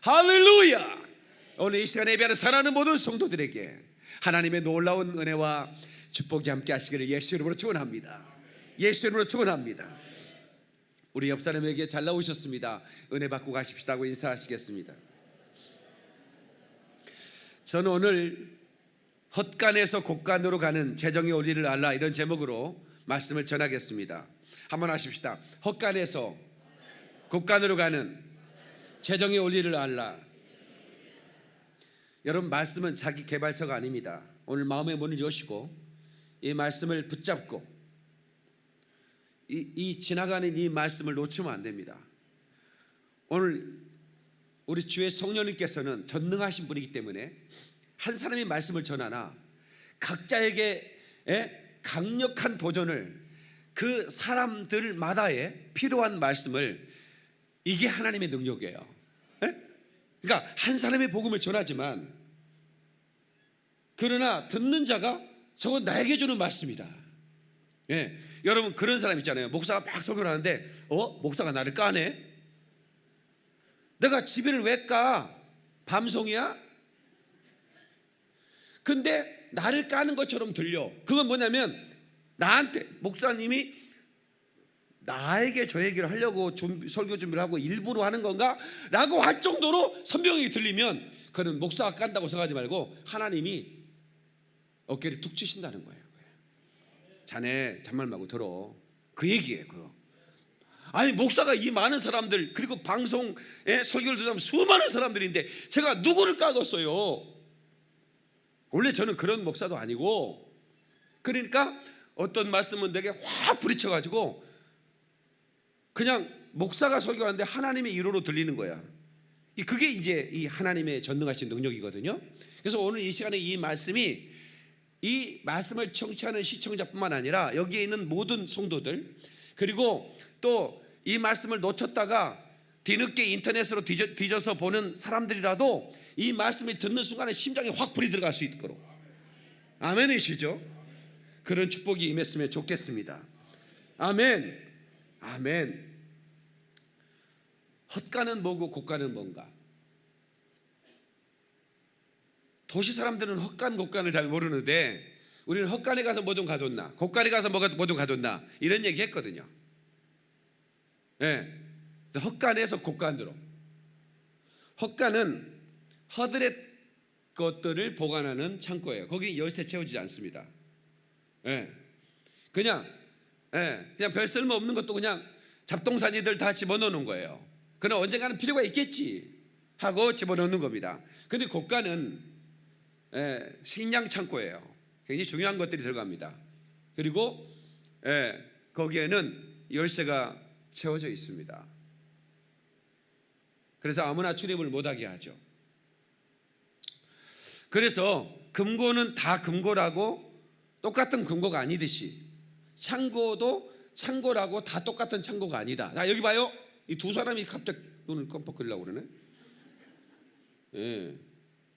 할렐루야. 오늘 이 시간에 예배하는 사랑하는 모든 성도들에게 하나님의 놀라운 은혜와 축복이 함께 하시기를 예수 이름으로 축원합니다. 예수 이름으로 축원합니다. 우리 옆 사람에게 잘 나오셨습니다. 은혜 받고 가십시다고 인사하시겠습니다. 저는 오늘 헛간에서 곡간으로 가는 재정의 원리를 알라, 이런 제목으로 말씀을 전하겠습니다. 한번 하십시다. 헛간에서 곡간으로 가는 재정의 원리를 알라. 여러분, 말씀은 자기 개발서가 아닙니다. 오늘 마음의 문을 여시고 이 말씀을 붙잡고 이 지나가는 이 말씀을 놓치면 안 됩니다. 오늘 우리 주의 성령님께서는 전능하신 분이기 때문에 한 사람이 말씀을 전하나 각자에게 강력한 도전을, 그 사람들마다의 필요한 말씀을, 이게 하나님의 능력이에요. 그러니까 한 사람의 복음을 전하지만, 그러나 듣는 자가 저건 나에게 주는 말씀이다. 여러분, 그런 사람 있잖아요. 목사가 막 설교를 하는데 목사가 나를 까네? 내가 집에를 왜 까? 밤송이야? 근데 나를 까는 것처럼 들려. 그건 뭐냐면, 나한테 목사님이 나에게 저 얘기를 하려고 설교 준비를 하고 일부러 하는 건가? 라고 할 정도로 선명하게 들리면 그는 목사가 깐다고 생각하지 말고 하나님이 어깨를 툭 치신다는 거예요. 자네 잔말 말고 들어. 그 얘기예요. 그거. 아니, 목사가 이 많은 사람들, 그리고 방송에 설교를 듣는 수많은 사람들인데 제가 누구를 까겠어요? 원래 저는 그런 목사도 아니고, 그러니까 어떤 말씀은 내게 확 부딪혀가지고 그냥 목사가 설교하는데 하나님의 이로로 들리는 거야. 그게 이제 이 하나님의 전능하신 능력이거든요. 그래서 오늘 이 시간에 이 말씀이, 이 말씀을 청취하는 시청자뿐만 아니라 여기에 있는 모든 성도들, 그리고 또 이 말씀을 놓쳤다가 뒤늦게 인터넷으로 뒤져서 보는 사람들이라도 이 말씀이 듣는 순간에 심장에 확 불이 들어갈 수 있도록, 아멘이시죠? 그런 축복이 임했으면 좋겠습니다. 아멘. 아멘. 헛간은 뭐고 곡간은 뭔가? 도시 사람들은 헛간 곡간을 잘 모르는데 우리는 헛간에 가서 뭐 좀 가뒀나, 곡간에 가서 뭐 좀 가뒀나, 이런 얘기 했거든요. 헛간에서 곡간으로. 헛간은 허드렛 것들을 보관하는 창고예요. 거기 열쇠 채워지지 않습니다. 그냥 별 쓸모 없는 것도 그냥 잡동사니들 다 집어넣는 거예요. 그러나 언젠가는 필요가 있겠지 하고 집어넣는 겁니다. 근데 곡간은 식량 창고예요. 굉장히 중요한 것들이 들어갑니다. 그리고 거기에는 열쇠가 채워져 있습니다. 그래서 아무나 출입을 못하게 하죠. 그래서 금고는 다 금고라고 똑같은 금고가 아니듯이 창고도 창고라고 다 똑같은 창고가 아니다. 자, 여기 봐요. 이 두 사람이 갑자기 눈을 껌뻑거리려고 그러네.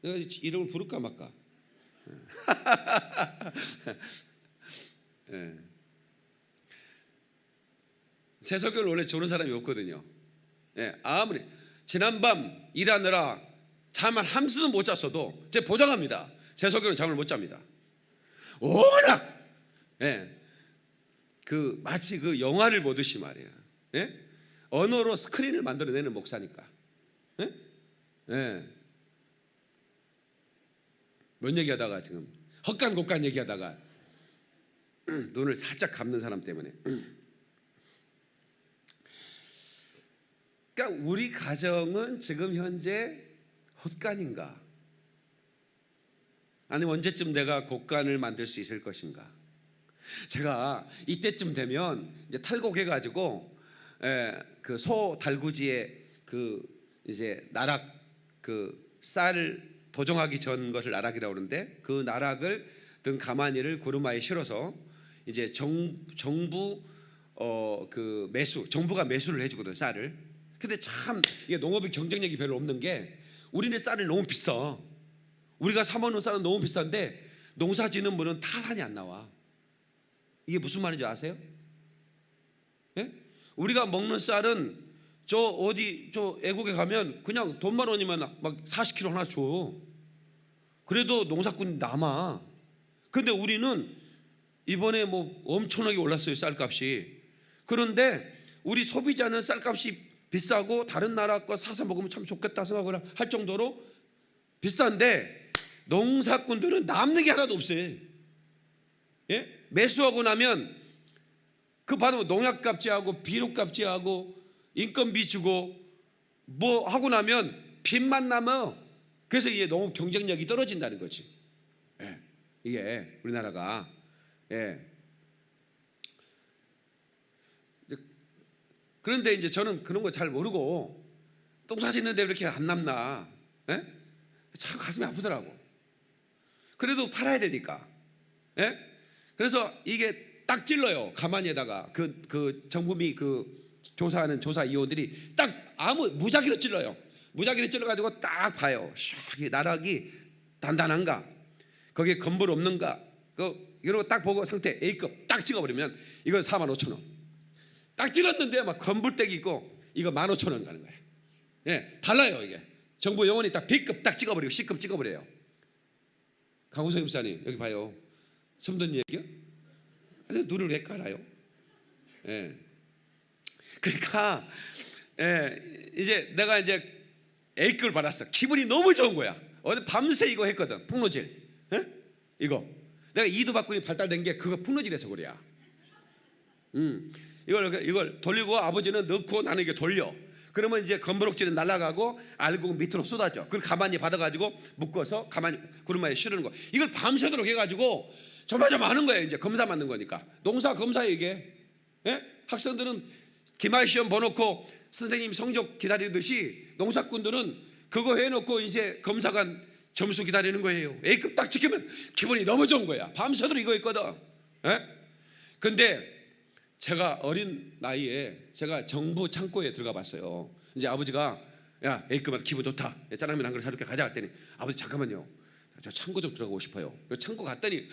내가 이름을 부를까 말까. 제 설교를 원래 좋은 사람이 없거든요. 아무리 지난밤 일하느라 잠 한숨도 못 잤어도 제가 보장합니다. 제 설교는 잠을 못 잡니다. 워낙 마치 그 영화를 보듯이 말이에요. 언어로 스크린을 만들어내는 목사니까. 뭔 얘기하다가 지금 헛간 곡간 얘기하다가 눈을 살짝 감는 사람 때문에. 그러니까 우리 가정은 지금 현재 헛간인가? 아니면 언제쯤 내가 곡간을 만들 수 있을 것인가? 제가 이때쯤 되면 이제 탈곡해가지고 그 소 달구지에 그 이제 나락, 그 쌀 도정하기 전 것을 나락이라고 그러는데, 그 나락을 든 가마니를 구루마에 실어서 이제 정부 그 매수, 정부가 매수를 해주거든, 쌀을. 근데 참 이게 농업이 경쟁력이 별로 없는 게, 우리네 쌀이 너무 비싸. 우리가 사 먹는 쌀은 너무 비싼데 농사 짓는 분은 타산이 안 나와. 이게 무슨 말인지 아세요? 우리가 먹는 쌀은 저 어디 저 애국에 가면 그냥 돈만 원이면 막 40kg 하나 줘. 그래도 농사꾼이 남아. 근데 우리는 이번에 뭐 엄청나게 올랐어요, 쌀값이. 그런데 우리 소비자는 쌀값이 비싸고 다른 나라 거 사서 먹으면 참 좋겠다 생각을 할 정도로 비싼데 농사꾼들은 남는 게 하나도 없어요. 예? 매수하고 나면 그 바로 농약값 제하고 비료값 제하고 인건비 주고 뭐 하고 나면 빚만 남아. 그래서 이게 너무 경쟁력이 떨어진다는 거지. 예. 이게 우리나라가. 예. 그런데 이제 저는 그런 거 잘 모르고 똥 싸지는데 왜 이렇게 안 남나? 예? 참 가슴이 아프더라고. 그래도 팔아야 되니까. 예? 그래서 이게 딱 찔러요. 가만히에다가 그 정부미 그 조사하는 조사위원들이 딱 아무 무작위로 찔러요. 무작위로 찔러가지고 딱 봐요. 이 나락이 단단한가, 거기에 건물 없는가, 이런 거 딱 보고 상태 A급 딱 찍어버리면 이건 45,000원. 딱 찔렀는데 막 건물댁이 있고 이거 15,000원 가는 거예요. 예, 달라요 이게. 정부 요원이 딱 B급 딱 찍어버리고 C급 찍어버려요. 강우석 임사님 여기 봐요. 처음 듣는 얘기요? 눈을 왜 깔아요? 예. 그러니까 이제 내가 이제 A급을 받았어. 기분이 너무 좋은 거야. 어제 밤새 이거 했거든. 풍로질. 예? 이거 내가 이두박근이 발달된 게 그거 풍로질해서 그래야. 이걸 돌리고 아버지는 넣고 나는 이게 돌려. 그러면 이제 건버럭질은 날아가고 알곡은 밑으로 쏟아져. 그걸 가만히 받아가지고 묶어서 가만히 구름마에 실으는 거. 이걸 밤새도록 해가지고 조마조마하는 거예요. 이제 검사 맞는 거니까. 농사 검사예요 이게. 예? 학생들은 기말 시험 봐놓고 선생님 성적 기다리듯이 농사꾼들은 그거 해놓고 이제 검사관 점수 기다리는 거예요. A급 딱 지키면 기분이 너무 좋은 거야. 밤새도록 이거 했거든. 예? 근데 제가 어린 나이에 제가 정부 창고에 들어가 봤어요. 이제 아버지가 야 A급만 기분 좋다. 짜장면 한 그릇 사줄게 가자 했더니 아버지 잠깐만요. 저 창고 좀 들어가고 싶어요. 창고 갔더니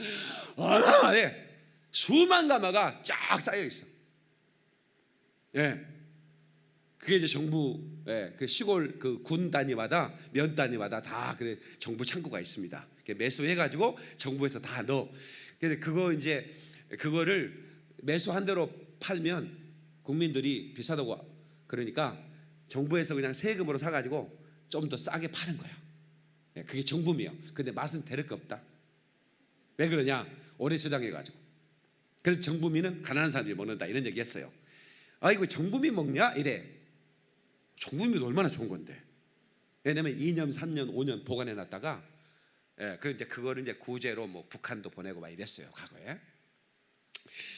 수만 가마가 쫙 쌓여 있어. 예, 그게 이제 정부 그 시골 그 군 단위마다 면 단위마다 다 그래 정부 창고가 있습니다. 매수해가지고 정부에서 다 넣어. 근데 그거 이제 그거를 매수한 대로 팔면 국민들이 비싸다고 그러니까 정부에서 그냥 세금으로 사가지고 좀 더 싸게 파는 거야. 그게 정부미요. 근데 맛은 대를 거 없다. 왜 그러냐? 오래 저장해가지고. 그래서 정부미는 가난한 사람들이 먹는다 이런 얘기했어요. 아이고 정부미 먹냐? 이래. 정부미도 얼마나 좋은 건데. 왜냐면 2년, 3년, 5년 보관해놨다가 이제 그거를 이제 구제로 뭐 북한도 보내고 막 이랬어요 과거에.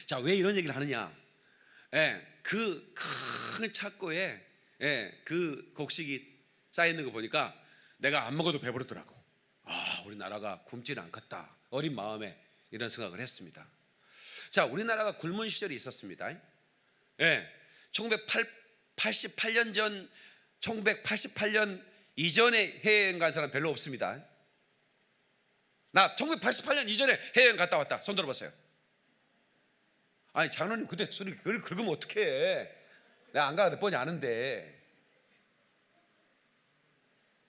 자, 왜 이런 얘기를 하느냐? 그 큰 창고에 그 곡식이 쌓여 있는 거 보니까 내가 안 먹어도 배부르더라고. 아, 우리나라가 굶지는 않겠다. 어린 마음에 이런 생각을 했습니다. 자, 우리나라가 굶은 시절이 있었습니다. 1988년 전, 1988년 이전에 해외여행 간 사람 별로 없습니다. 나 1988년 이전에 해외여행 갔다 왔다. 손 들어보세요. 아니 장로님 그때 소리 그걸 긁으면 어떡해. 내가 안 가도 뻔히 아는데.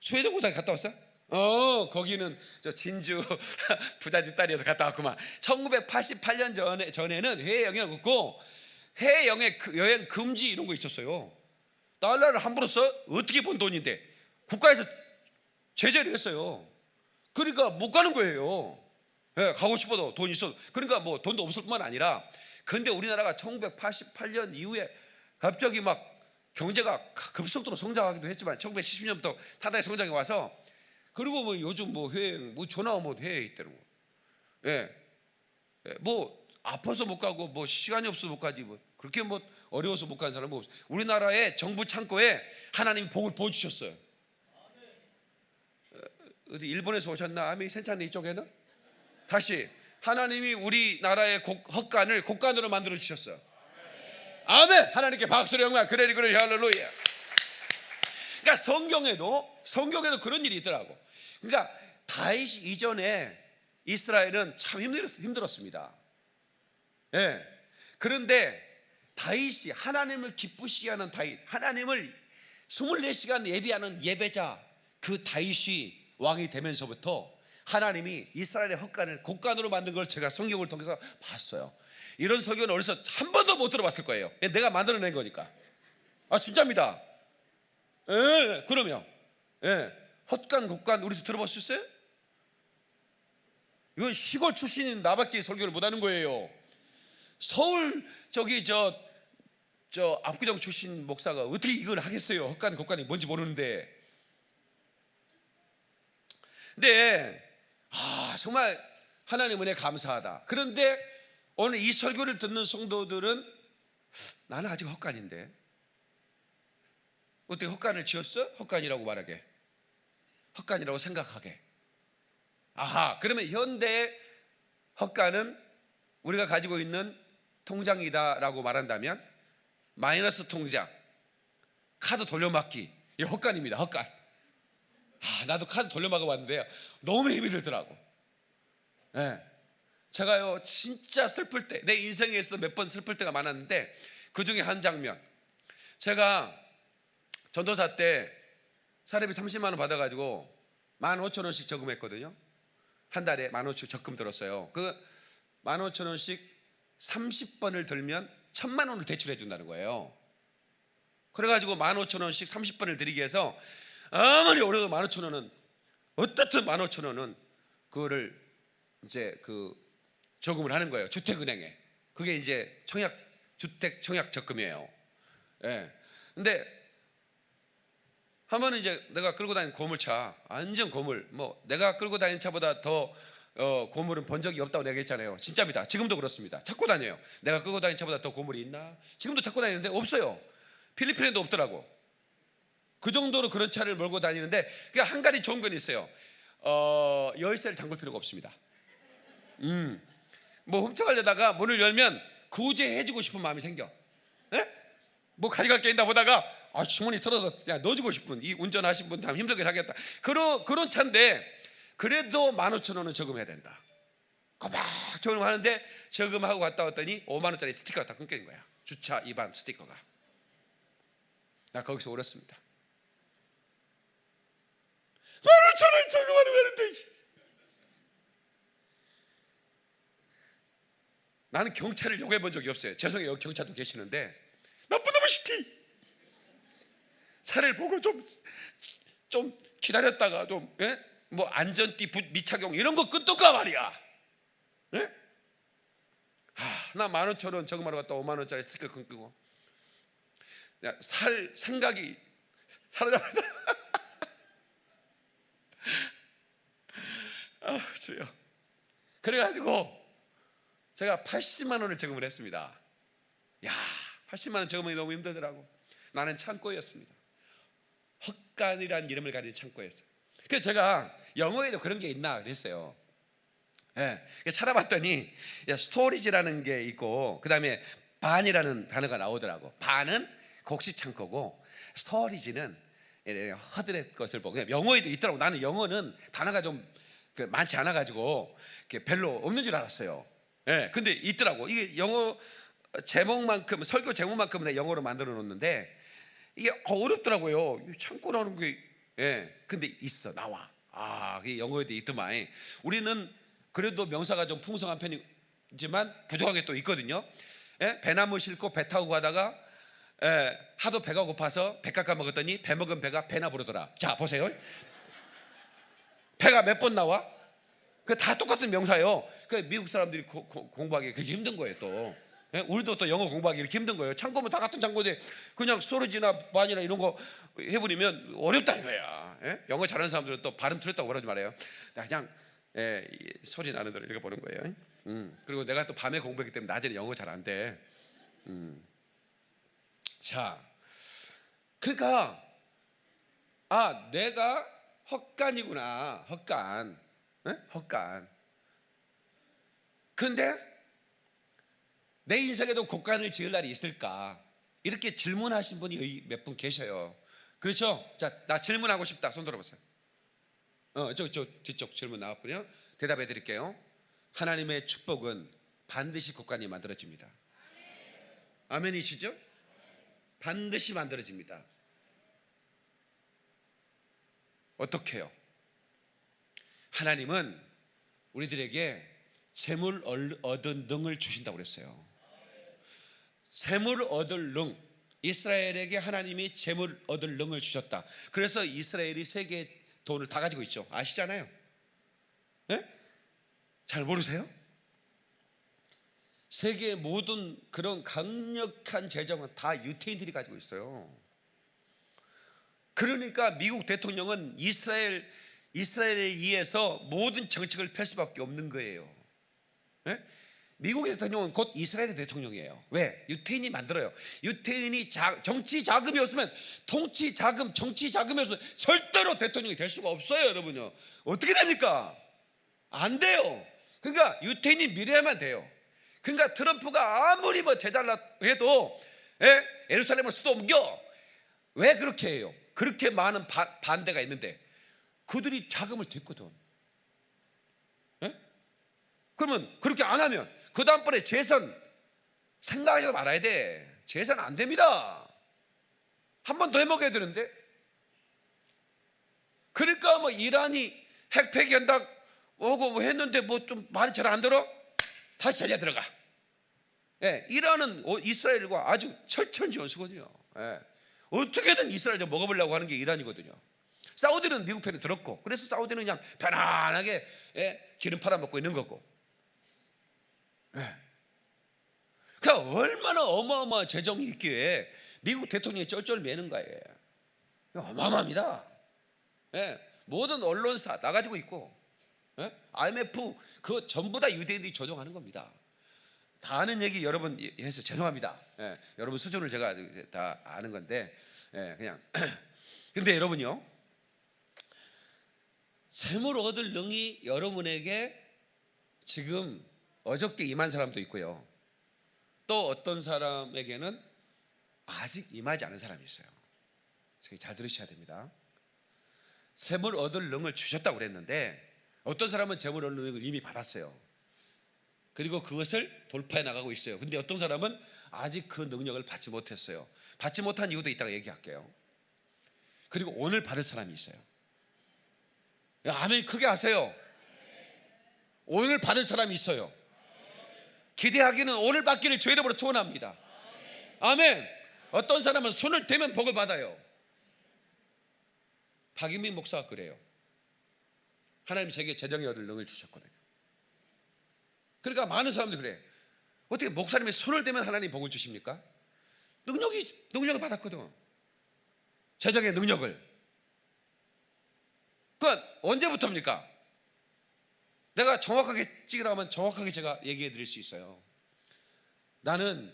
스웨덴 고장 갔다 왔어? 거기는 저 진주 부자집 딸이어서 갔다 왔구만. 1988년 전에는 해외여행이 없고 해외여행 금지 이런 거 있었어요. 달러를 함부로 써? 어떻게 번 돈인데 국가에서 제재를 했어요. 그러니까 못 가는 거예요. 가고 싶어도 돈 있어도. 그러니까 뭐 돈도 없을 뿐만 아니라 근데 우리나라가 1988년 이후에 갑자기 막 경제가 급속도로 성장하기도 했지만 1970년부터 타다의 성장이 와서 그리고 뭐 요즘 뭐 해외 뭐 전화 오면 해외에 있다는 거. 뭐 아파서 못 가고 뭐 시간이 없어서 못 가지 뭐 그렇게 뭐 어려워서 못 가는 사람은 없어요. 우리나라의 정부 창고에 하나님이 복을 부어주셨어요. 어디 일본에서 오셨나? 아멘. 괜찮네 이쪽에는. 다시 하나님이 우리나라의 헛간을 곡간으로 만들어 주셨어요. 아멘. 하나님께 박수로 영광. 그래 할렐루야. 그러니까 성경에도 그런 일이 있더라고. 그러니까 다윗 이전에 이스라엘은 참 힘들었습니다. 그런데 다윗이 하나님을 기쁘시게 하는 다윗, 하나님을 24시간 예비하는 예배자, 그 다윗이 왕이 되면서부터 하나님이 이스라엘의 헛간을 곡간으로 만든 걸 제가 성경을 통해서 봤어요. 이런 설교는 어디서 한 번도 못 들어봤을 거예요. 내가 만들어낸 거니까. 아, 진짜입니다. 예, 그러면 헛간 곡간 우리서 들어볼 수 있어요? 이건 시골 출신인 나밖에 설교를 못하는 거예요. 서울 저 압구정 출신 목사가 어떻게 이걸 하겠어요? 헛간 곡간이 뭔지 모르는데. 근데 정말 하나님 은혜 감사하다. 그런데 오늘 이 설교를 듣는 성도들은 나는 아직 헛간인데 어떻게 헛간을 지었어? 헛간이라고 말하게, 헛간이라고 생각하게. 그러면 현대 헛간은 우리가 가지고 있는 통장이다라고 말한다면 마이너스 통장, 카드 돌려막기, 이 헛간입니다. 헛간. 나도 카드 돌려막아 봤는데요, 너무 힘이 들더라고. 제가요 진짜 슬플 때, 내 인생에서 몇 번 슬플 때가 많았는데 그 중에 한 장면, 제가 전도사 때 사례비 30만 원 받아가지고 15,000원씩 저금했거든요. 한 달에 15,000원 적금 들었어요. 그 15,000원씩 30번을 들면 1,000만 원을 대출해 준다는 거예요. 그래가지고 15,000원씩 30번을 드리기 위해서 아무리 어려도 15,000원은, 어떻든 15,000원은 그거를 이제 저금을 하는 거예요. 주택은행에. 그게 이제 주택 청약 적금이에요. 근데 한 번은 이제 내가 끌고 다니는 고물차, 완전 고물, 내가 끌고 다니는 차보다 더 고물은 본 적이 없다고 내가 했잖아요. 진짜입니다. 지금도 그렇습니다. 찾고 다녀요. 내가 끌고 다니는 차보다 더 고물이 있나? 지금도 찾고 다니는데 없어요. 필리핀에도 없더라고. 그 정도로 그런 차를 몰고 다니는데, 그게 한 가지 좋은 건 있어요. 열쇠를 잠글 필요가 없습니다. 훔쳐가려다가 문을 열면 구제해주고 싶은 마음이 생겨. 가져갈 게 있나 보다가 주머니 털어서 그냥 넣어주고 싶은, 이 운전하신 분 다음 힘들게 하겠다, 그런 차인데 그래도 15,000원은 저금해야 된다. 꼬박 저금하는데, 저금하고 갔다 왔더니 5만 원짜리 스티커가 다 끊긴 거야. 주차 위반 스티커가. 나 거기서 울었습니다. 15,000원 저금하는 거는데, 나는 경찰을 요구해 본 적이 없어요. 죄송해요, 여기 경찰도 계시는데 나쁜 놈의 시티. 차를 보고 좀 기다렸다가 안전띠 미착용 이런 거 끊던가 말이야. 나 15,000원 저금하러 갔다 5만 원짜리 스티커 끊고 살 생각이 사라졌다. 주여. 그래가지고 제가 80만 원을 저금을 했습니다. 80만 원 저금이 너무 힘들더라고. 나는 창고였습니다. 헛간이라는 이름을 가진 창고였어요. 그래서 제가 영어에도 그런 게 있나 그랬어요. 찾아봤더니 스토리지라는 게 있고, 그 다음에 반이라는 단어가 나오더라고. 반은 곡식 창고고, 스토리지는 허드렛 것을 보고. 영어에도 있더라고. 나는 영어는 단어가 좀 많지 않아가지고 별로 없는 줄 알았어요. 근데 있더라고. 이게 영어 제목만큼, 설교 제목만큼은 영어로 만들어 놓는데 이게 어렵더라고요. 창고라는 게. 근데 있어, 나와. 그게 영어에도 있더만. 우리는 그래도 명사가 좀 풍성한 편이지만 부족하게 또 있거든요. 배나무 싣고 배 타고 가다가 하도 배가 고파서 배 깎아 먹었더니 배 먹은 배가 배나 부르더라. 자, 보세요. 배가 몇 번 나와? 그 다 똑같은 명사예요. 그 미국 사람들이 공부하기 그게 힘든 거예요. 또 우리도 또 영어 공부하기 이렇게 힘든 거예요. 창고면 다 같은 창고인데 그냥 스토리지나 반이나 이런 거 해버리면 어렵다 이거야. 영어 잘하는 사람들은 또 발음 틀렸다고 그러지 말아요. 그냥 소리 나는 대로 읽어보는 거예요. 그리고 내가 또 밤에 공부했기 때문에 낮에는 영어 잘 안 돼. 자, 그러니까 내가 헛간이구나. 헛간. 근데 내 인생에도 곡간을 지을 날이 있을까? 이렇게 질문하신 분이 몇 분 계셔요. 그렇죠? 자, 나 질문하고 싶다. 손 들어보세요. 저 뒤쪽 질문 나왔군요. 대답해 드릴게요. 하나님의 축복은 반드시 곡간이 만들어집니다. 아멘이시죠? 반드시 만들어집니다. 어떻게 해요? 하나님은 우리들에게 재물 얻은 능을 주신다고 그랬어요. 재물 얻을 능, 이스라엘에게 하나님이 재물 얻을 능을 주셨다. 그래서 이스라엘이 세계의 돈을 다 가지고 있죠. 아시잖아요. 네? 잘 모르세요? 세계의 모든 그런 강력한 재정은 다 유태인들이 가지고 있어요. 그러니까 미국 대통령은 이스라엘에 의해서 모든 정책을 펼 수밖에 없는 거예요. 네? 미국의 대통령은 곧 이스라엘의 대통령이에요. 왜? 유태인이 만들어요. 유태인이 정치 자금이 없으면, 통치 자금, 정치 자금이 없으면 절대로 대통령이 될 수가 없어요. 여러분요. 어떻게 됩니까? 안 돼요. 그러니까 유태인이 밀어야만 돼요. 그러니까 트럼프가 아무리 대달라 해도 예루살렘을 수도 옮겨. 왜 그렇게 해요? 그렇게 많은 반대가 있는데 그들이 자금을 댔거든. 그러면 그렇게 안 하면 그 다음번에 재선 생각하지 말아야 돼. 재선 안 됩니다. 한 번 더 해먹어야 되는데. 그러니까 이란이 핵 폐기한다 오고 했는데 좀 말이 잘 안 들어? 다시 제재 들어가. 이란은 이스라엘과 아주 철천지원수거든요. 어떻게든 이스라엘 좀 먹어보려고 하는 게 이란이거든요. 사우디는 미국 편에 들었고, 그래서 사우디는 그냥 편안하게 기름 팔아먹고 있는 거고. 그러니까 얼마나 어마어마한 재정이 있기에 미국 대통령이 쩔쩔 매는 거예요. 어마어마합니다. 모든 언론사 나가지고 있고, IMF 그 전부 다 유대인들이 조종하는 겁니다. 다 아는 얘기 여러분 해서 죄송합니다. 여러분 수준을 제가 다 아는 건데, 그냥 근데 여러분요, 재물 얻을 능이 여러분에게 지금 어저께 임한 사람도 있고요, 또 어떤 사람에게는 아직 임하지 않은 사람이 있어요. 잘 들으셔야 됩니다. 재물 얻을 능을 주셨다고 그랬는데 어떤 사람은 재물 얻을 능을 이미 받았어요. 그리고 그것을 돌파해 나가고 있어요. 근데 어떤 사람은 아직 그 능력을 받지 못했어요. 받지 못한 이유도 이따가 얘기할게요. 그리고 오늘 받을 사람이 있어요. 아멘 크게 하세요. 오늘 받을 사람이 있어요. 기대하기는 오늘 받기를 주 이름으로 축원합니다. 아멘. 어떤 사람은 손을 대면 복을 받아요. 박인민 목사가 그래요. 하나님 제게 재정에 얻을 능을 주셨거든요. 그러니까 많은 사람들이 그래. 어떻게 목사님의 손을 대면 하나님 복을 주십니까? 능력을 받았거든. 재정의 능력을. 그건 언제부터입니까? 내가 정확하게 찍으라면 정확하게 제가 얘기해 드릴 수 있어요. 나는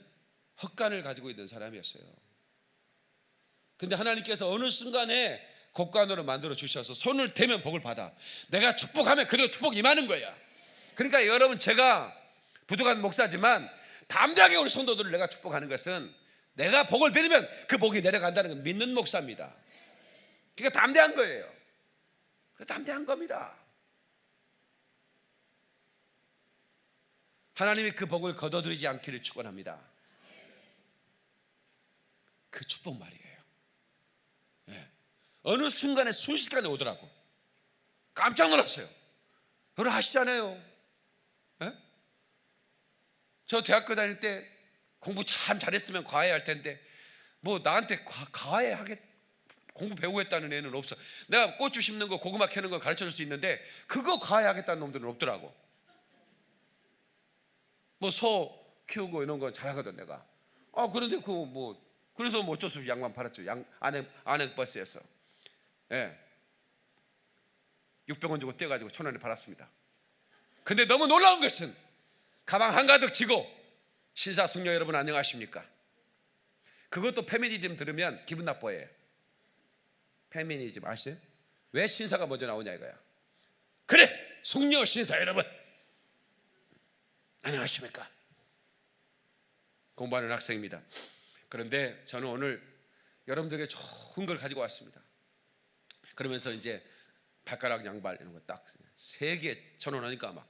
헛간을 가지고 있는 사람이었어요. 근데 하나님께서 어느 순간에 곡간으로 만들어 주셔서 손을 대면 복을 받아. 내가 축복하면 그대로 축복이 임하는 거야. 그러니까 여러분, 제가 부족한 목사지만 담대하게 우리 성도들을 내가 축복하는 것은 내가 복을 빌면 그 복이 내려간다는 걸 믿는 목사입니다. 그러니까 담대한 거예요. 담대한 겁니다. 하나님이 그 복을 거둬들이지 않기를 축원합니다. 그 축복 말이에요. 어느 순간에 순식간에 오더라고. 깜짝 놀랐어요. 여러분 아시잖아요. 저 대학교 다닐 때 공부 참 잘했으면 과외할 텐데 나한테 과외 공부 배우고 했다는 애는 없어. 내가 고추 심는 거 고구마 캐는 거 가르쳐 줄 수 있는데 그거 과외 하겠다는 놈들은 없더라고. 소 키우고 이런 건 잘하거든 내가. 그런데 그래서 어쩔 수 없이 양만 팔았죠. 안행 버스에서 600원 주고 떼가지고 1,000원에 팔았습니다. 근데 너무 놀라운 것은 가방 한가득 지고 신사숙녀 여러분 안녕하십니까? 그것도 페미니즘 들으면 기분 나빠해요. 페미니즘 아시죠? 왜 신사가 먼저 나오냐 이거야. 그래 숙녀 신사 여러분 안녕하십니까? 공부하는 학생입니다. 그런데 저는 오늘 여러분들에게 좋은 걸 가지고 왔습니다. 그러면서 이제 발가락 양발 이런 거 딱 3개 1,000원 하니까 막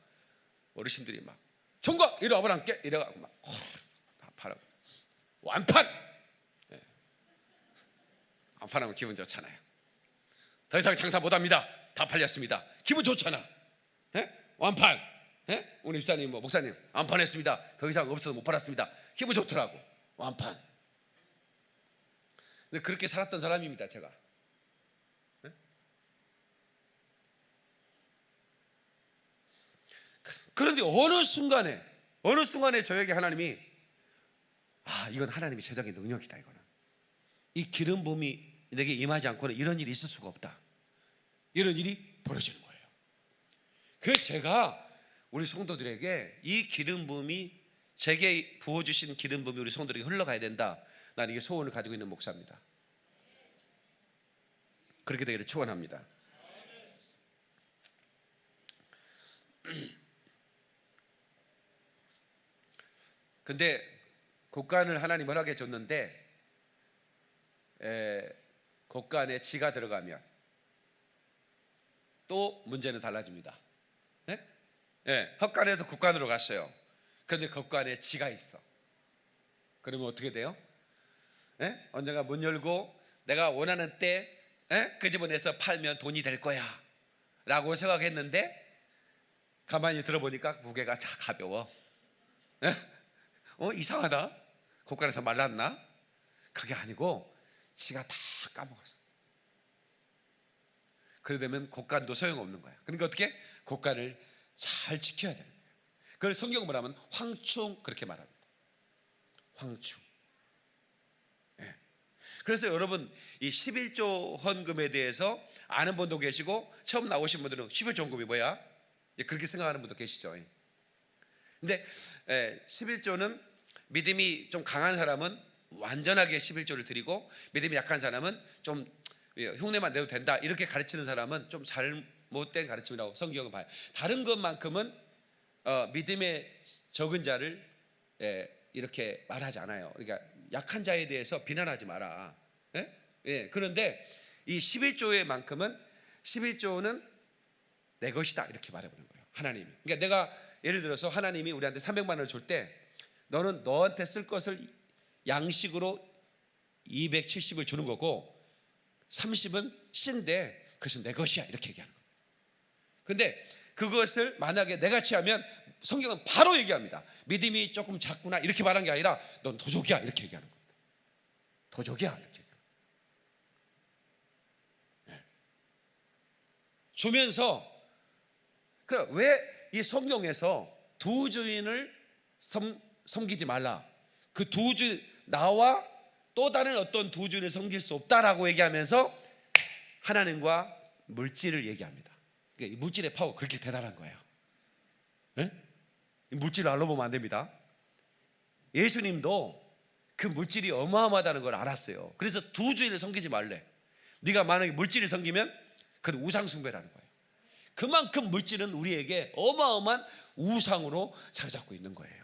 어르신들이 막 총각 이리 와보란께 이래가지고 막 팔아. 완판. 완판하면 기분 좋잖아요. 더 이상 장사 못합니다. 다 팔렸습니다. 기분 좋잖아. 완판. 우리 집사님, 목사님 완판했습니다. 더 이상 없어서 못 팔았습니다. 기분 좋더라고. 완판. 근데 그렇게 살았던 사람입니다, 제가. 그런데 어느 순간에 저에게 하나님이 이건 하나님의 제작의 능력이다. 이거는 이 기름 부음이 내게 임하지 않고는 이런 일이 있을 수가 없다. 이런 일이 벌어지는 거예요. 그래서 제가 우리 성도들에게 이 기름 부음이 제게 부어주신 기름 부음이 우리 성도들에게 흘러가야 된다. 나는 이게 소원을 가지고 있는 목사입니다. 그렇게 되기를 축원합니다. 근데 곡간을 하나님 허락해 줬는데 곡간에 지가 들어가면 또 문제는 달라집니다. 헛간에서 곡간으로 갔어요. 그런데 곡간에 지가 있어. 그러면 어떻게 돼요? 언젠가 문 열고 내가 원하는 때 그 집어내서 팔면 돈이 될 거야 라고 생각했는데 가만히 들어보니까 무게가 가벼워. 이상하다. 곡간에서 말랐나? 그게 아니고 지가 다 까먹었어. 그러려면 곡간도 소용없는 거야. 그러니까 어떻게? 곡간을 잘 지켜야 되는 거예요. 그걸 성경을 말하면 황충 그렇게 말합니다. 황충. 그래서 여러분 이 11조 헌금에 대해서 아는 분도 계시고 처음 나오신 분들은 11조 헌금이 뭐야? 그렇게 생각하는 분도 계시죠. 근데 11조는 믿음이 좀 강한 사람은 완전하게 11조를 드리고 믿음이 약한 사람은 좀 흉내만 내도 된다 이렇게 가르치는 사람은 좀 잘못된 가르침이라고 성경은 봐요. 다른 것만큼은 믿음의 적은 자를 이렇게 말하지 않아요. 그러니까 약한 자에 대해서 비난하지 마라. 그런데 이 11조의 11조는 내 것이다 이렇게 말해보는 거예요. 하나님이. 그러니까 내가 예를 들어서 하나님이 우리한테 300만 원을 줄 때 너는 너한테 쓸 것을 양식으로 270을 주는 거고 30은 씨인데 그것은 내 것이야 이렇게 얘기하는 거예요. 근데 그것을 만약에 내가 취하면 성경은 바로 얘기합니다. 믿음이 조금 작구나 이렇게 말한 게 아니라 넌 도적이야 이렇게 얘기하는 겁니다. 도적이야 이렇게 얘기하는 거예요. 주면서 그럼 왜 이 성경에서 두 주인을 섬기지 말라, 그 두 주인 나와 또 다른 어떤 두 주인을 섬길 수 없다라고 얘기하면서 하나님과 물질을 얘기합니다. 그러니까 이 물질의 파워가 그렇게 대단한 거예요. 이 물질을 알아보면 안 됩니다. 예수님도 그 물질이 어마어마하다는 걸 알았어요. 그래서 두 주인을 섬기지 말래. 네가 만약에 물질을 섬기면 그건 우상숭배라는 거예요. 그만큼 물질은 우리에게 어마어마한 우상으로 자리 잡고 있는 거예요.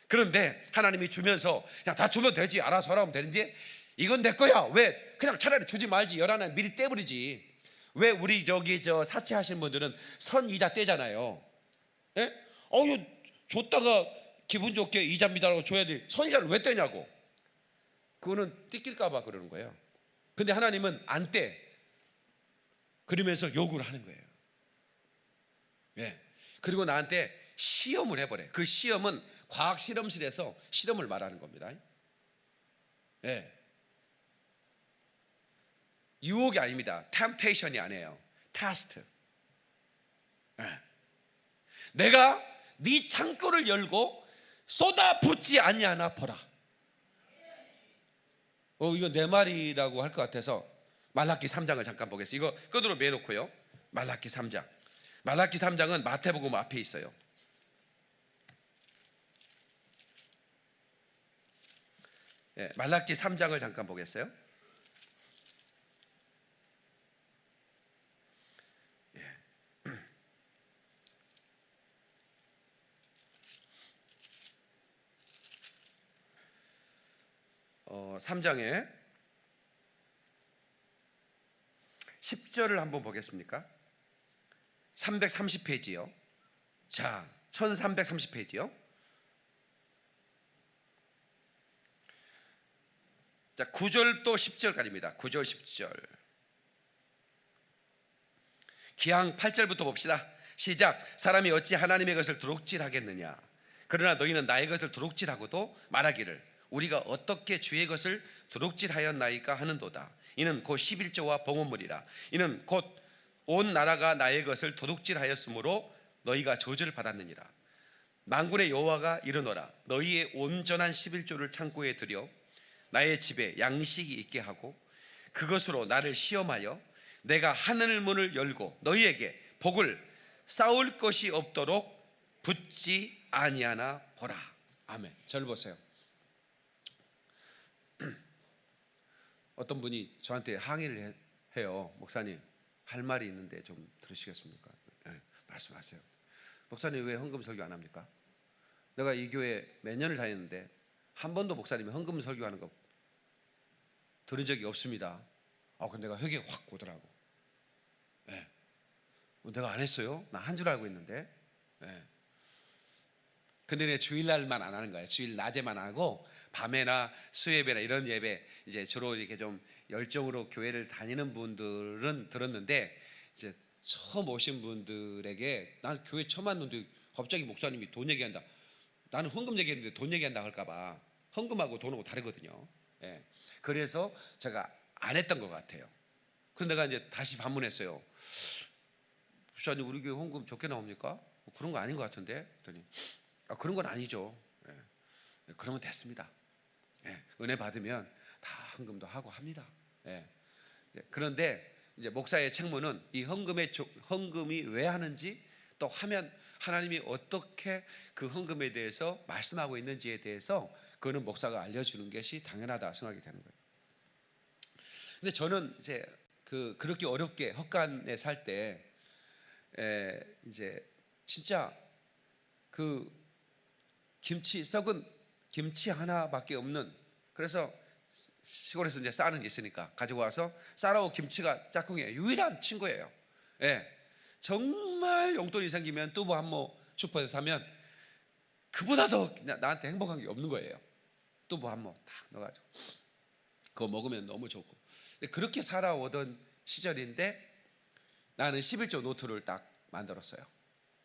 그런데 하나님이 주면서 야, 다 주면 되지, 알아서 하라면 되는지, 이건 내 거야. 왜? 그냥 차라리 주지 말지. 열하나 미리 떼버리지. 왜 우리 사채하시는 분들은 선이자 떼잖아요. 줬다가 기분 좋게 이자입니다라고 줘야 돼. 선이자를 왜 떼냐고. 그거는 뜯길까봐 그러는 거예요. 근데 하나님은 안 떼. 그러면서 요구를 하는 거예요. 그리고 나한테 시험을 해버려. 그 시험은 과학 실험실에서 실험을 말하는 겁니다. 유혹이 아닙니다. 템테이션이 아니에요. 테스트. 내가 네 창고를 열고 쏟아붓지 아니하나 보라. 이거 내 말이라고 할 것 같아서 말라기 3장을 잠깐 보겠습니다. 이거 끄드로 매놓고요. 말라기 3장. 말라기 3장은 마태복음 앞에 있어요. 말라기 3장을 잠깐 보겠어요. 어, 3장에 10절을 한번 보겠습니까? 330페이지요. 자, 1330페이지요. 자, 9절 또 10절까지입니다. 9절 10절. 기왕 8절부터 봅시다. 시작. 사람이 어찌 하나님의 것을 도둑질하겠느냐. 그러나 너희는 나의 것을 도둑질하고도 말하기를 우리가 어떻게 주의 것을 도둑질하였나이까 하는도다. 이는 곧 11조와 봉헌물이라. 이는 곧 온 나라가 나의 것을 도둑질하였으므로 너희가 저주를 받았느니라. 만군의 여호와가 이르노라. 너희의 온전한 11조를 창고에 들여 나의 집에 양식이 있게 하고 그것으로 나를 시험하여 내가 하늘 문을 열고 너희에게 복을 쌓을 것이 없도록 붙지 아니하나 보라. 아멘. 절 보세요. 어떤 분이 저한테 항의를 해요. 목사님, 할 말이 있는데 좀 들으시겠습니까? 네, 말씀하세요. 목사님 왜 헌금 설교 안 합니까? 내가 이 교회 몇 년을 다녔는데 한 번도 목사님이 헌금 설교하는 거 들은 적이 없습니다. 근데 내가 회개가 확 오더라고. 네. 내가 안 했어요? 나 한 줄 알고 있는데. 네. 근데 내가 주일날만 안 하는 거예요. 주일 낮에만 하고 밤에나 수요예배나 이런 예배 이제 주로 이렇게 좀 열정으로 교회를 다니는 분들은 들었는데 이제 처음 오신 분들에게 난 교회 처음 왔는데 갑자기 목사님이 돈 얘기한다. 나는 헌금 얘기했는데 돈 얘기한다 할까봐 헌금하고 돈하고 다르거든요. 예. 그래서 제가 안 했던 것 같아요. 그래서 내가 이제 다시 반문했어요. 목사님 우리 교회 헌금 적게 나옵니까? 그런 거 아닌 것 같은데. 그랬더니 그런 건 아니죠. 예. 그러면 됐습니다. 예. 은혜 받으면 다 헌금도 하고 합니다. 예. 그런데 이제 목사의 책무는 이 헌금이 왜 하는지 또 하면 하나님이 어떻게 그 헌금에 대해서 말씀하고 있는지에 대해서 그거는 목사가 알려주는 것이 당연하다 생각이 되는 거예요. 근데 저는 이제 그렇게 어렵게 헛간에 살 때 이제 진짜 그 썩은 김치 하나밖에 없는, 그래서 시골에서 이제 쌀은 있으니까 가지고 와서 쌀하고 김치가 짝꿍이에요. 유일한 친구예요. 예. 정말 용돈이 생기면 뚜부 한모 슈퍼에서 사면 그보다 더 나한테 행복한 게 없는 거예요. 뚜부 한모 딱 넣어가지고 그거 먹으면 너무 좋고. 그렇게 살아오던 시절인데 나는 11조 노트를 딱 만들었어요.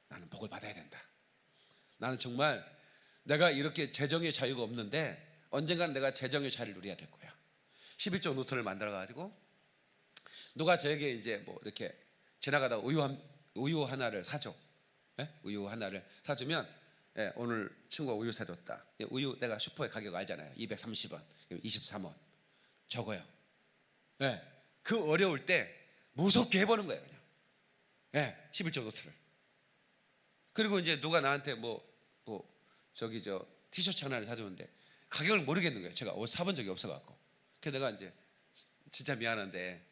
나는 복을 받아야 된다. 나는 정말 내가 이렇게 재정의 자유가 없는데 언젠가는 내가 재정의 자유를 누려야 될 거야. 11조 노트를 만들어가지고 누가 저에게 이제 뭐 이렇게 지나가다가 우유 하나를 사줘. 예? 우유 하나를 사주면 예, 오늘 친구가 우유 사줬다. 우유 내가 슈퍼의 가격 알잖아요. 230원, 23원 적어요. 예, 그 어려울 때 무섭게 해보는 거예요. 그냥. 예, 11조 노트를. 그리고 이제 누가 나한테 저기 티셔츠 하나를 사줬는데 가격을 모르겠는 거예요. 제가 옷 사본 적이 없어갖고. 그래서 내가 이제 진짜 미안한데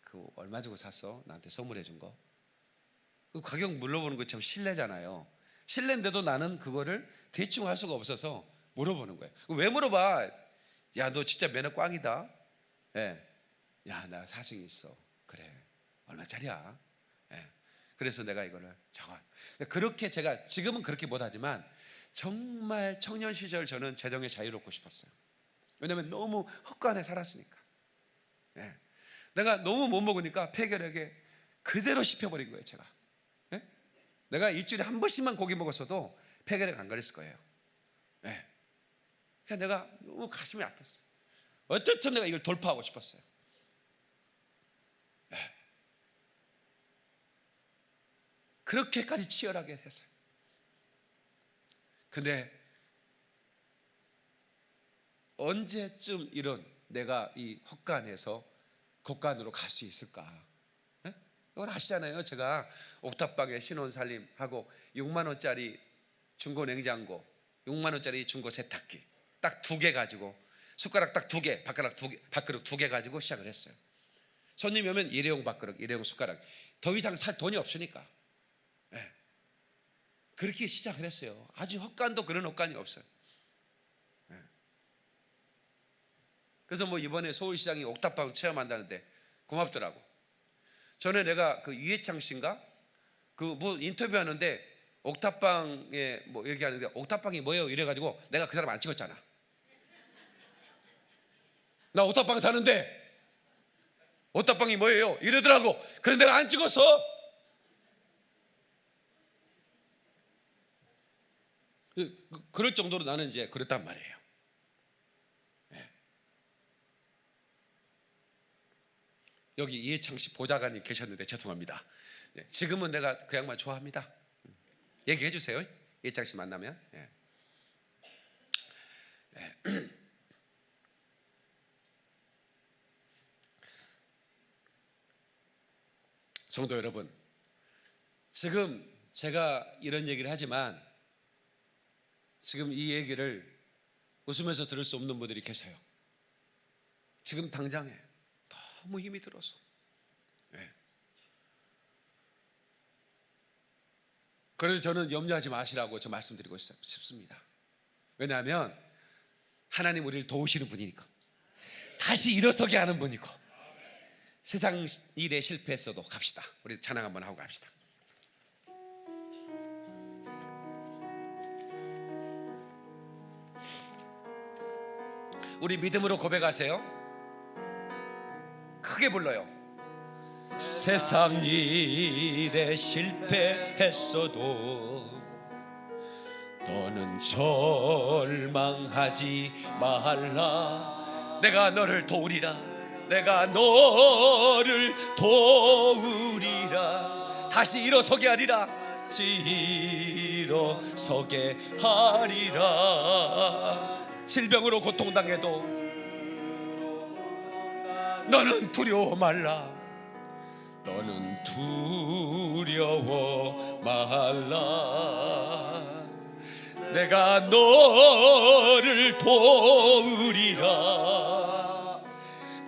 그 얼마 주고 샀어? 나한테 선물해 준 거. 그 가격 물어보는 거 참 실례잖아요. 실례인데도 나는 그거를 대충 할 수가 없어서 물어보는 거예요. 왜 물어봐? 야, 너 진짜 매너 꽝이다. 예. 야, 나 사정이 있어. 그래. 얼마짜리야? 예. 그래서 내가 이거를 적어. 그렇게 제가 지금은 그렇게 못하지만 정말 청년 시절 저는 재정에 자유롭고 싶었어요. 왜냐하면 너무 헛간에 살았으니까. 예. 내가 너무 못 먹으니까 폐결핵에 그대로 씹혀버린 거예요. 제가. 예? 내가 일주일에 한 번씩만 고기 먹었어도 폐결핵 안 걸렸을 거예요. 예. 그러니까 내가 너무 가슴이 아팠어요. 어쨌든 내가 이걸 돌파하고 싶었어요. 예. 그렇게까지 치열하게 했어요. 근데 언제쯤 이런 내가 이 헛간에서 곡간으로 갈 수 있을까? 네? 이건 아시잖아요. 제가 옥탑방에 신혼살림하고 6만 원짜리 중고 냉장고, 6만 원짜리 중고 세탁기 딱 2개 가지고 숟가락 딱 2개, 밥그릇 2개 가지고 시작을 했어요. 손님이 오면 일회용 밥그릇, 일회용 숟가락. 더 이상 살 돈이 없으니까. 네. 그렇게 시작을 했어요. 아주 헛간도 그런 헛간이 없어요. 네. 그래서 이번에 서울시장이 옥탑방 체험한다는데 고맙더라고. 전에 내가 그 유해창 씨인가 인터뷰하는데 옥탑방에 얘기하는데 옥탑방이 뭐예요? 이래가지고 내가 그 사람 안 찍었잖아. 나 오타빵 사는데 오타빵이 뭐예요? 이러더라고. 그런데 내가 안 찍었어. 그럴 정도로 나는 이제 그랬단 말이에요. 네. 여기 이해창 씨 보좌관이 계셨는데 죄송합니다. 네. 지금은 내가 그 양반 좋아합니다. 얘기해 주세요. 이해창 씨 만나면. 네. 네. 성도 여러분, 지금 제가 이런 얘기를 하지만 지금 이 얘기를 웃으면서 들을 수 없는 분들이 계세요. 지금 당장에 너무 힘이 들어서. 네. 그래서 저는 염려하지 마시라고 저 말씀드리고 싶습니다. 왜냐하면 하나님 우리를 도우시는 분이니까, 다시 일어서게 하는 분이고, 세상 일에 실패했어도 갑시다. 우리 찬양 한번 하고 갑시다. 우리 믿음으로 고백하세요. 크게 불러요. 세상 일에 실패했어도 너는 절망하지 말라. 내가 너를 도우리라. 내가 너를 도우리라. 다시 일어서게 하리라. 일어서게 하리라. 질병으로 고통당해도 너는 두려워 말라. 너는 두려워 말라. 내가 너를 도우리라.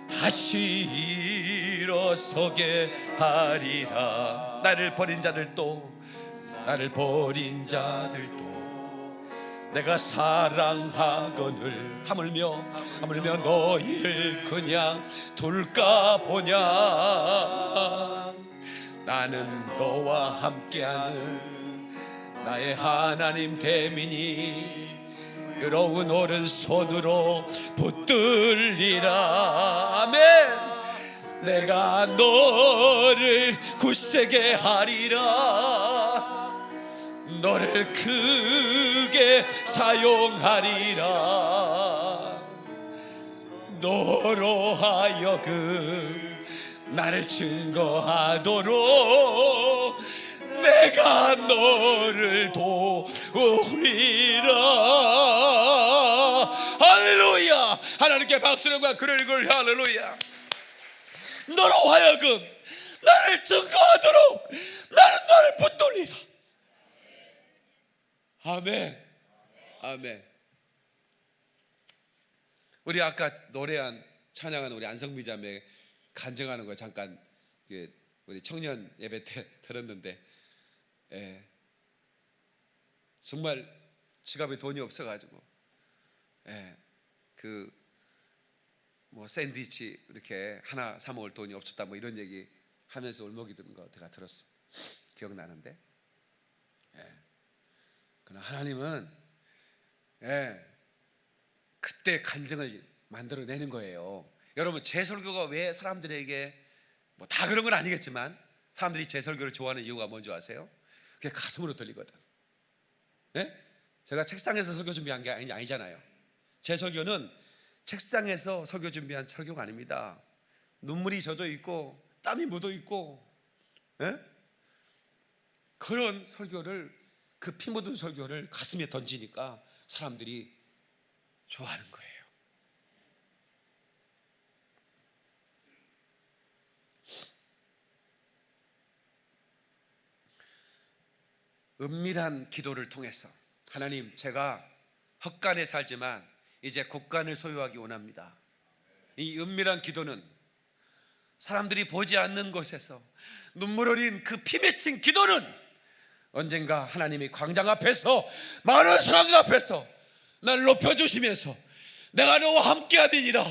다시 일어서게 하리라. 나를 버린 자들도 내가 사랑하거늘 하물며 너희를 그냥 둘까 보냐. 나는 너와 함께하는 나의 하나님 대민이 의로운 오른손으로 붙들리라. 아멘. 내가 너를 굳세게 하리라. 너를 크게 사용하리라. 너로 하여금 나를 증거하도록 내가 너를 도우리라. 할렐루야. 하나님께 박수령과 그를 할렐루야. 너로 하여금 나를 증거하도록 나는 너를 붙들리라. 아멘. 아멘. 우리 아까 노래한 찬양한 우리 안성미 자매 간증하는 거 잠깐 우리 청년 예배 때 들었는데, 정말 지갑에 돈이 없어가지고 뭐 샌드위치 이렇게 하나 사 먹을 돈이 없었다 뭐 이런 얘기 하면서 울먹이 드는 거 제가 들었습니다. 기억나는데, 그러나 하나님은 그때 간증을 만들어내는 거예요. 여러분, 제 설교가 왜 사람들에게 뭐 다 그런 건 아니겠지만 사람들이 제 설교를 좋아하는 이유가 뭔지 아세요? 그게 가슴으로 들리거든. 제가 책상에서 설교 준비한 게 아니잖아요. 제 설교는 책상에서 설교 준비한 설교가 아닙니다. 눈물이 젖어 있고 땀이 묻어 있고 그런 설교를, 그 피 묻은 설교를 가슴에 던지니까 사람들이 좋아하는 거예요. 은밀한 기도를 통해서 하나님, 제가 헛간에 살지만 이제 곡간을 소유하기 원합니다. 이 은밀한 기도는 사람들이 보지 않는 곳에서 눈물 흘린 그 피 맺힌 기도는 언젠가 하나님이 광장 앞에서 많은 사람들 앞에서 날 높여주시면서 내가 너와 함께 하리라,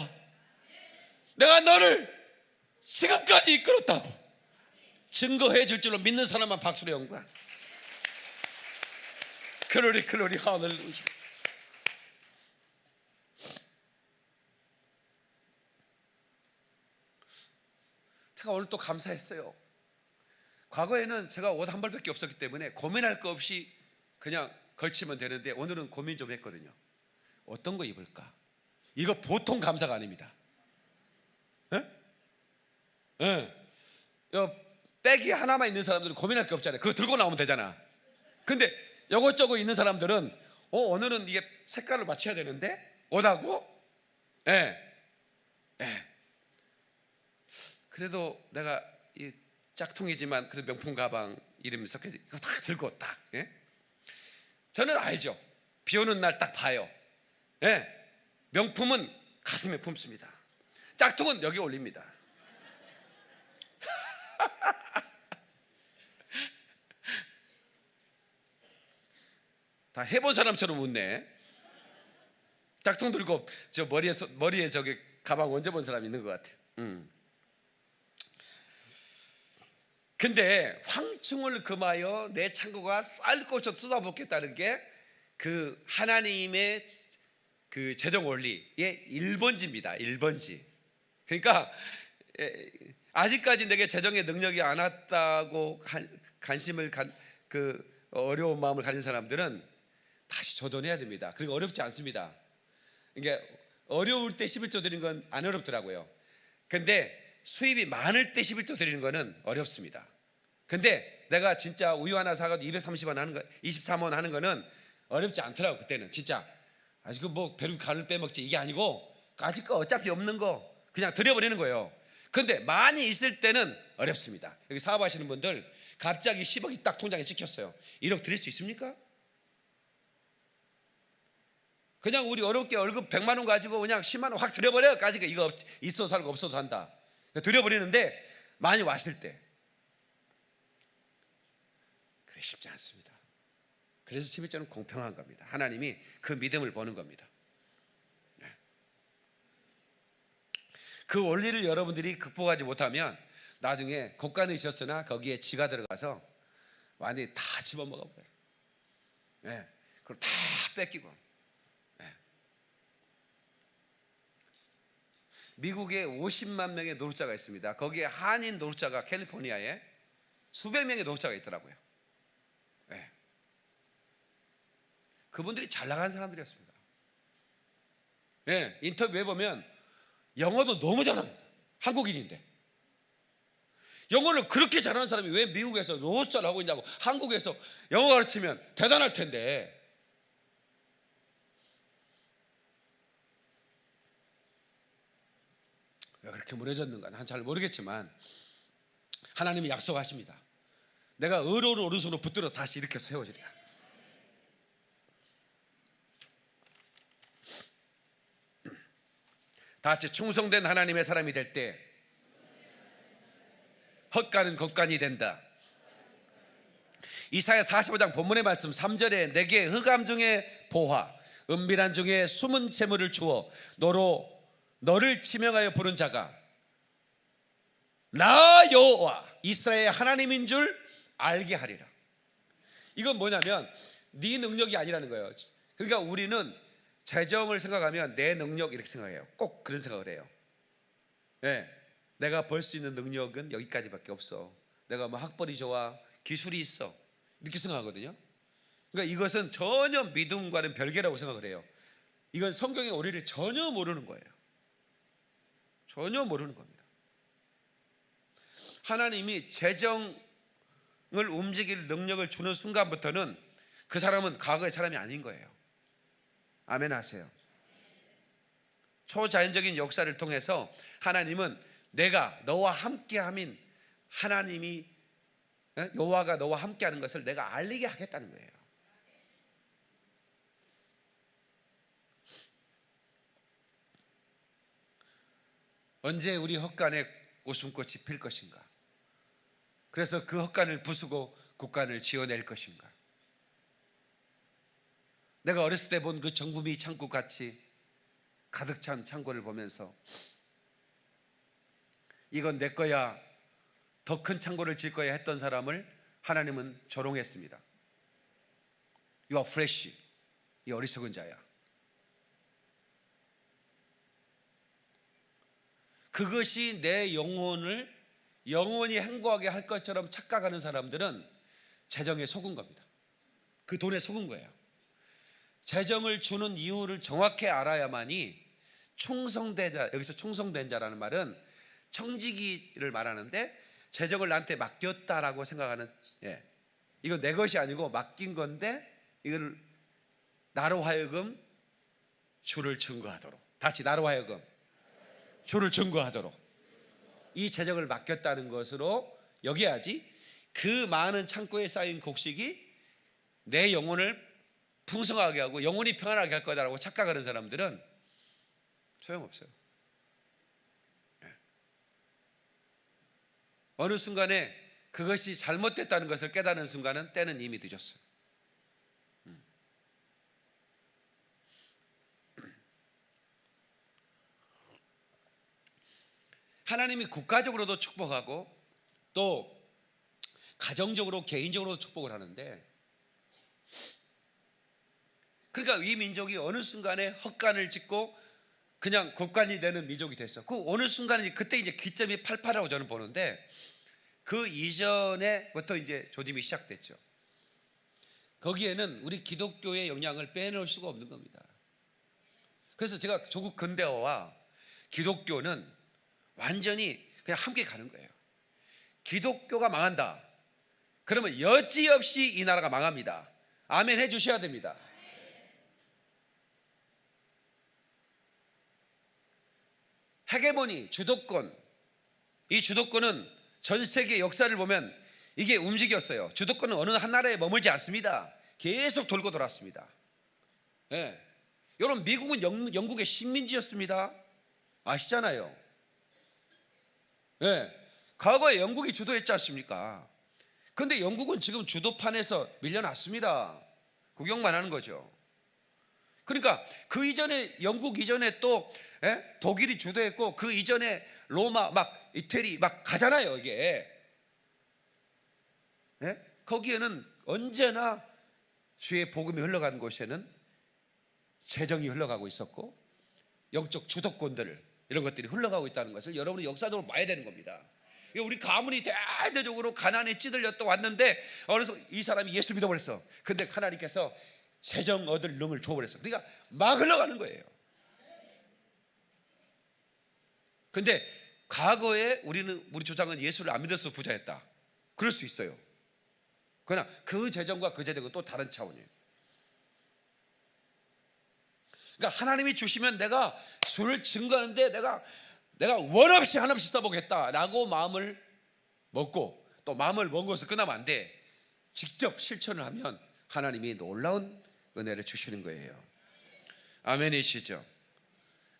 내가 너를 지금까지 이끌었다고 증거해 줄 줄로 믿는 사람만 박수를 한 거야. 글로리 할렐루야. 제가 오늘 또 감사했어요. 과거에는 제가 옷 한 벌밖에 없었기 때문에 고민할 거 없이 그냥 걸치면 되는데 오늘은 고민 좀 했거든요. 어떤 거 입을까? 이거 보통 감사가 아닙니다. 예? 예. 백이 하나만 있는 사람들은 고민할 게 없잖아요. 그거 들고 나오면 되잖아. 근데 이것저것 있는 사람들은 오늘은 이게 색깔을 맞춰야 되는데 옷하고 그래도 내가 이 짝퉁이지만 그래도 명품 가방 이름이 섞여져 이거 다 들고 딱 저는 알죠. 비 오는 날 딱 봐요. 명품은 가슴에 품습니다. 짝퉁은 여기 올립니다. 다 해본 사람처럼 웃네. 짝퉁 들고 저 머리에 저기 가방 얹어본 사람 있는 것 같아요. 근데 황충을 금하여 내 창고가 쌀꽃으로 쏟아붓겠다는 게 그 하나님의 그 재정 원리의 1번지입니다. 1번지. 그러니까 아직까지 내게 재정의 능력이 안 왔다고 관심을 그 어려운 마음을 가진 사람들은 다시 조돈해야 됩니다. 그리고 어렵지 않습니다. 그러니까 어려울 때 11조 드리는 건 안 어렵더라고요. 근데 수입이 많을 때 11조 드리는 거는 어렵습니다. 근데 내가 진짜 우유 하나 사가지고 230원 하는 거, 23원 하는 거는 어렵지 않더라고. 그때는 진짜 아직 뭐 배로 간을 빼먹지 이게 아니고 아직 거 어차피 없는 거 그냥 드려버리는 거예요. 근데 많이 있을 때는 어렵습니다. 여기 사업하시는 분들 갑자기 10억이 딱 통장에 찍혔어요. 1억 드릴 수 있습니까? 그냥 우리 어렵게 월급 100만 원 가지고 그냥 10만 원 확 드려버려요. 까지가 이거 있어도 살고 없어도 산다. 드려버리는데 많이 왔을 때 그래 쉽지 않습니다. 그래서 11조는 공평한 겁니다. 하나님이 그 믿음을 보는 겁니다. 그 원리를 여러분들이 극복하지 못하면 나중에 곡간을 지었으나 거기에 쥐가 들어가서 완전히 다 집어먹어버려요. 그걸 다 뺏기고. 미국에 50만 명의 노숙자가 있습니다. 거기에 한인 노숙자가 캘리포니아에 수백 명의 노숙자가 있더라고요. 그분들이 잘 나가는 사람들이었습니다. 인터뷰해 보면 영어도 너무 잘합니다. 한국인인데 영어를 그렇게 잘하는 사람이 왜 미국에서 노숙자를 하고 있냐고. 한국에서 영어 가르치면 대단할 텐데 왜 그렇게 무너졌는가 난 잘 모르겠지만 하나님이 약속하십니다. 내가 의로운 오른손으로 붙들어 다시 이렇게 세워지리라. 다 같이 충성된 하나님의 사람이 될 때 헛간은 겉간이 된다. 이사야 45장 본문의 말씀 3절에 내게 흑암 중에 보화 은밀한 중에 숨은 재물을 주어 너를 지명하여 부른 자가 나 여호와 이스라엘 하나님인 줄 알게 하리라. 이건 뭐냐면 네 능력이 아니라는 거예요. 그러니까 우리는 재정을 생각하면 내 능력 이렇게 생각해요. 꼭 그런 생각을 해요. 내가 벌 수 있는 능력은 여기까지밖에 없어. 내가 뭐 학벌이 좋아 기술이 있어 이렇게 생각하거든요. 그러니까 이것은 전혀 믿음과는 별개라고 생각을 해요. 이건 성경의 오리를 전혀 모르는 거예요. 전혀 모르는 겁니다. 하나님이 재정을 움직일 능력을 주는 순간부터는 그 사람은 과거의 사람이 아닌 거예요. 아멘 하세요. 초자연적인 역사를 통해서 하나님은 내가 너와 함께함인 하나님이 여호와가 너와 함께하는 것을 내가 알리게 하겠다는 거예요. 언제 우리 헛간에 웃음꽃이 필 것인가? 그래서 그 헛간을 부수고 곡간을 지어낼 것인가? 내가 어렸을 때 본 그 정부미 창고 같이 가득 찬 창고를 보면서 이건 내 거야, 더 큰 창고를 질 거야 했던 사람을 하나님은 조롱했습니다. You are fresh, 이 어리석은 자야. 그것이 내 영혼을 영원히 행복하게 할 것처럼 착각하는 사람들은 재정에 속은 겁니다. 그 돈에 속은 거예요. 재정을 주는 이유를 정확히 알아야만이 충성된 자, 여기서 충성된 자라는 말은 청지기를 말하는데 재정을 나한테 맡겼다라고 생각하는, 이건 내 것이 아니고 맡긴 건데 이걸 나로 하여금 주를 증거하도록, 다시 나로 하여금 주를 증거하도록 이 재정을 맡겼다는 것으로 여겨야지 그 많은 창고에 쌓인 곡식이 내 영혼을 풍성하게 하고 영혼이 평안하게 할 거다라고 착각하는 사람들은 소용없어요. 어느 순간에 그것이 잘못됐다는 것을 깨닫는 순간은 때는 이미 늦었어요. 하나님이 국가적으로도 축복하고 또 가정적으로 개인적으로도 축복을 하는데, 그러니까 이 민족이 어느 순간에 헛간을 짓고 그냥 곡간이 되는 민족이 됐어. 그 어느 순간에 그때 이제 기점이 88이라고 저는 보는데, 그 이전에부터 이제 조짐이 시작됐죠. 거기에는 우리 기독교의 영향을 빼놓을 수가 없는 겁니다. 그래서 제가 조국 근대화와 기독교는 완전히 그냥 함께 가는 거예요. 기독교가 망한다, 그러면 여지없이 이 나라가 망합니다. 아멘 해 주셔야 됩니다. 헤게모니, 주도권, 이 주도권은 전 세계 역사를 보면 이게 움직였어요. 주도권은 어느 한 나라에 머물지 않습니다. 계속 돌고 돌았습니다. 여러분, 미국은 영국의 식민지였습니다. 아시잖아요. 과거에 영국이 주도했지 않습니까? 그런데 영국은 지금 주도판에서 밀려났습니다. 구경만 하는 거죠. 그러니까 그 이전에, 영국 이전에 또 독일이 주도했고, 그 이전에 로마, 막 이태리 막 가잖아요. 이게 거기에는 언제나 주의 복음이 흘러간 곳에는 재정이 흘러가고 있었고 영적 주도권들, 이런 것들이 흘러가고 있다는 것을 여러분이 역사적으로 봐야 되는 겁니다. 우리 가문이 대대적으로 가난에 찌들렸다 왔는데 어느 순간 이 사람이 예수 믿어버렸어. 근데 하나님께서 재정 얻을 능을 줘버렸어. 그러니까 막 흘러가는 거예요. 근데 과거에 우리 조상은 예수를 안 믿어서 부자였다, 그럴 수 있어요. 그러나 그 재정과 그 재정은 또 다른 차원이에요. 그러니까 하나님이 주시면 내가 주를 증거하는데 내가 원 없이 한없이 써보겠다라고 마음을 먹고, 또 마음을 먹은 것을 끝나면 안 돼. 직접 실천을 하면 하나님이 놀라운 은혜를 주시는 거예요. 아멘이시죠?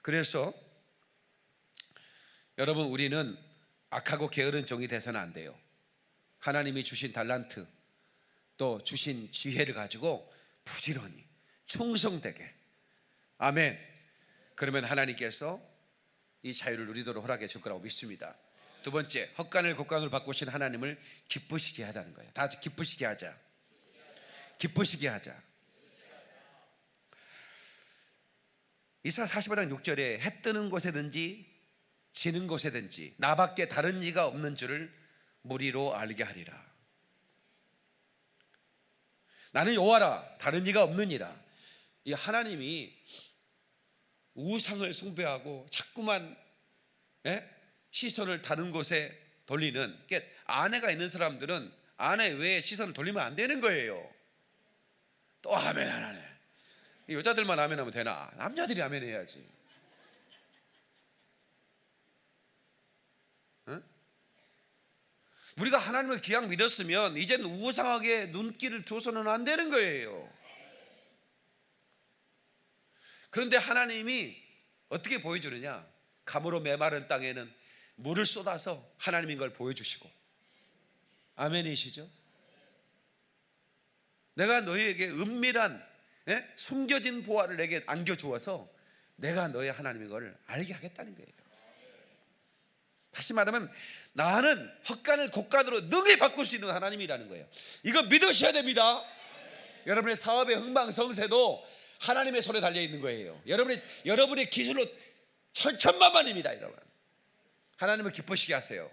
그래서 여러분, 우리는 악하고 게으른 종이 돼서는 안 돼요. 하나님이 주신 달란트, 또 주신 지혜를 가지고 부지런히 충성되게, 아멘. 그러면 하나님께서 이 자유를 누리도록 허락해 줄 거라고 믿습니다. 두 번째, 헛간을 곡간으로 바꾸신 하나님을 기쁘시게 하자는 거예요. 다 같이 기쁘시게 하자. 기쁘시게 하자. 이사 45장 6절에 해 뜨는 곳에든지 지는 곳에든지 나밖에 다른 이가 없는 줄을 무리로 알게 하리라. 나는 여호와라, 다른 이가 없느니라. 이 하나님이 우상을 숭배하고 자꾸만 시선을 다른 곳에 돌리는, 아내가 있는 사람들은 아내 외에 시선을 돌리면 안 되는 거예요. 또 아멘 안 하네. 여자들만 아멘하면 되나? 남자들이 아멘해야지. 우리가 하나님을 기약 믿었으면 이제는 우상하게 눈길을 둬서는 안 되는 거예요. 그런데 하나님이 어떻게 보여주느냐? 감으로 메마른 땅에는 물을 쏟아서 하나님인 걸 보여주시고, 아멘이시죠? 내가 너희에게 은밀한 숨겨진 보화를 내게 안겨주어서 내가 너의 하나님인 걸 알게 하겠다는 거예요. 다시 말하면 나는 헛간을 곡간으로 능히 바꿀 수 있는 하나님이라는 거예요. 이거 믿으셔야 됩니다. 여러분의 사업의 흥망성쇠도 하나님의 손에 달려 있는 거예요. 여러분의 기술로 천천만만입니다. 여러분, 하나님을 기쁘시게 하세요.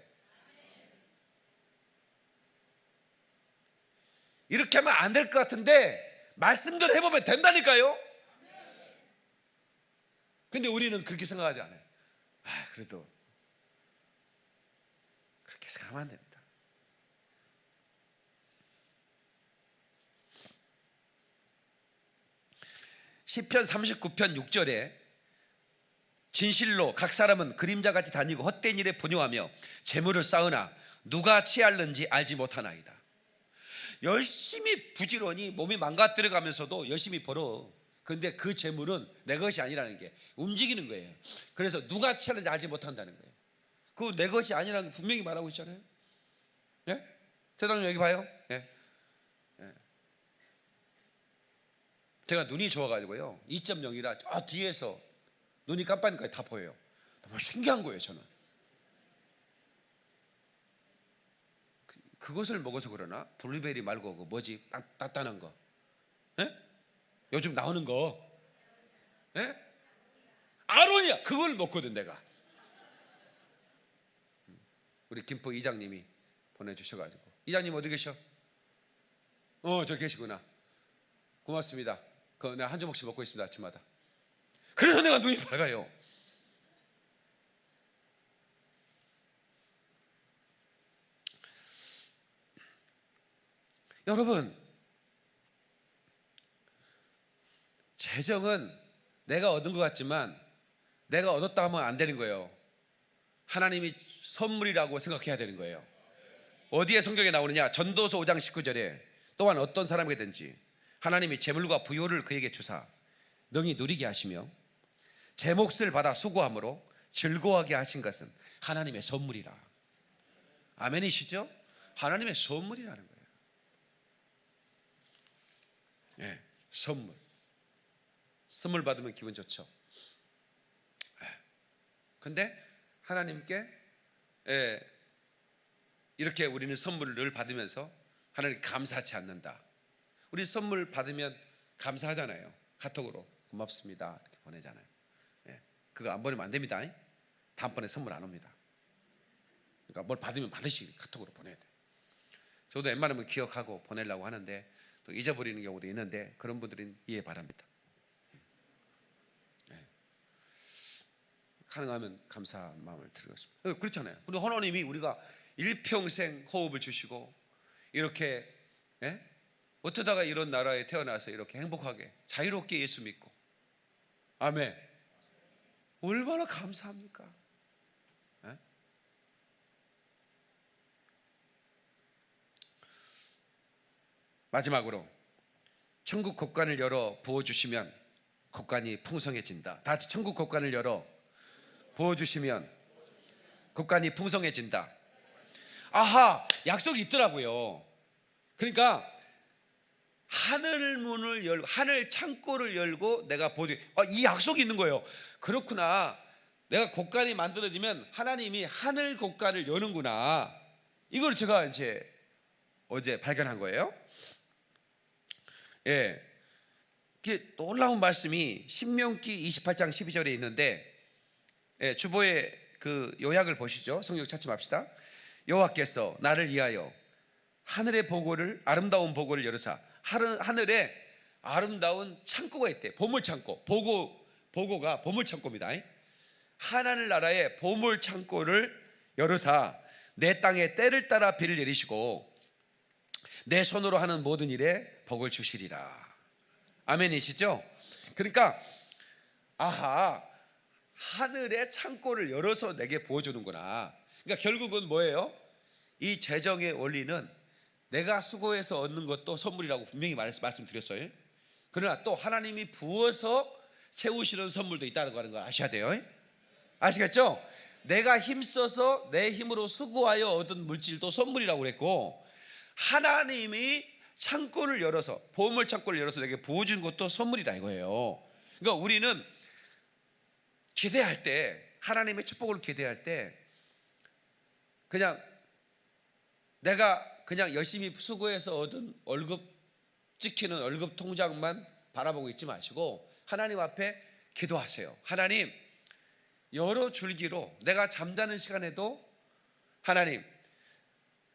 이렇게 하면 안 될 것 같은데 말씀대로 해보면 된다니까요. 근데 우리는 그렇게 생각하지 않아요. 그래도 그렇게 생각하면 안 됩니다. 시편 39편 6절에 진실로 각 사람은 그림자같이 다니고 헛된 일에 분유하며 재물을 쌓으나 누가 취할는지 알지 못하나이다. 열심히 부지런히 몸이 망가뜨려가면서도 열심히 벌어. 근데 그 재물은 내 것이 아니라는 게 움직이는 거예요. 그래서 누가 취하는지 알지 못한다는 거예요. 그거 내 것이 아니라는 게 분명히 말하고 있잖아요. 예? 대장님 여기 봐요. 예. 예. 제가 눈이 좋아가지고요 2.0이라 저 뒤에서 눈이 깜빡이니까 다 보여요. 너무 신기한 거예요. 저는 그것을 먹어서 그러나 블루베리 말고 그 뭐지 단단한 거, 예? 요즘 나오는 거, 예? 아로니아 그걸 먹거든 내가. 우리 김포 이장님이 보내주셔가지고. 이장님 어디 계셔? 저 계시구나. 고맙습니다. 그거 내가 한 조각씩 먹고 있습니다 아침마다. 그래서 내가 눈이 밝아요. 여러분, 재정은 내가 얻은 것 같지만 내가 얻었다 하면 안 되는 거예요. 하나님이 선물이라고 생각해야 되는 거예요. 어디에 성경에 나오느냐? 전도서 5장 19절에 또한 어떤 사람에게든지 하나님이 재물과 부요를 그에게 주사 능히 누리게 하시며 제 몫을 받아 수고함으로 즐거워하게 하신 것은 하나님의 선물이라. 아멘이시죠? 하나님의 선물이라는 거예요. 예, 선물 받으면 기분 좋죠. 근데 하나님께 이렇게 우리는 선물을 늘 받으면서 하나님 감사하지 않는다. 우리 선물 받으면 감사하잖아요. 카톡으로 고맙습니다 이렇게 보내잖아요. 그거 안 보내면 안 됩니다. 다음번에 선물 안 옵니다. 그러니까 뭘 받으면 받으시기 카톡으로 보내야 돼요. 저도 웬만하면 기억하고 보내려고 하는데 또 잊어버리는 경우도 있는데 그런 분들은 이해 바랍니다. 가능하면 감사한 마음을 드리겠습니다. 그렇잖아요. 근데 하나님이 우리가 일평생 호흡을 주시고 이렇게 어쩌다가 이런 나라에 태어나서 이렇게 행복하게 자유롭게 예수 믿고, 아멘, 얼마나 감사합니까? 마지막으로 천국 곳간을 열어 부어주시면 곳간이 풍성해진다. 다 같이 천국 곳간을 열어 부어주시면 곳간이 풍성해진다. 아하, 약속이 있더라고요. 그러니까 하늘 문을 열고 하늘 창고를 열고 내가 보지. 이 약속이 있는 거예요. 그렇구나. 내가 곳간이 만들어지면 하나님이 하늘 곳간을 여는구나. 이걸 제가 이제 어제 발견한 거예요. 예, 이게 놀라운 말씀이 신명기 28장 12절에 있는데, 주보의 그 요약을 보시죠. 성경 찾지 맙시다. 여호와께서 나를 위하여 하늘의 보고를 아름다운 보고를 열으사. 하늘에 아름다운 창고가 있대. 보물 창고. 보고가 보물 창고입니다. 하나님 나라의 보물 창고를 열으사 내 땅에 때를 따라 비를 내리시고 내 손으로 하는 모든 일에 복을 주시리라. 아멘이시죠? 그러니까 아하, 하늘의 창고를 열어서 내게 부어주는구나. 그러니까 결국은 뭐예요? 이 재정의 원리는 내가 수고해서 얻는 것도 선물이라고 분명히 말씀드렸어요. 그러나 또 하나님이 부어서 채우시는 선물도 있다는 걸 아셔야 돼요. 아시겠죠? 내가 힘써서 내 힘으로 수고하여 얻은 물질도 선물이라고 그랬고, 하나님이 창고를 열어서 보물 창고를 열어서 내게 부어주는 것도 선물이다 이거예요. 그러니까 우리는 기대할 때, 하나님의 축복을 기대할 때 그냥 내가 그냥 열심히 수고해서 얻은 월급 찍히는 월급 통장만 바라보고 있지 마시고 하나님 앞에 기도하세요. 하나님, 여러 줄기로 내가 잠자는 시간에도 하나님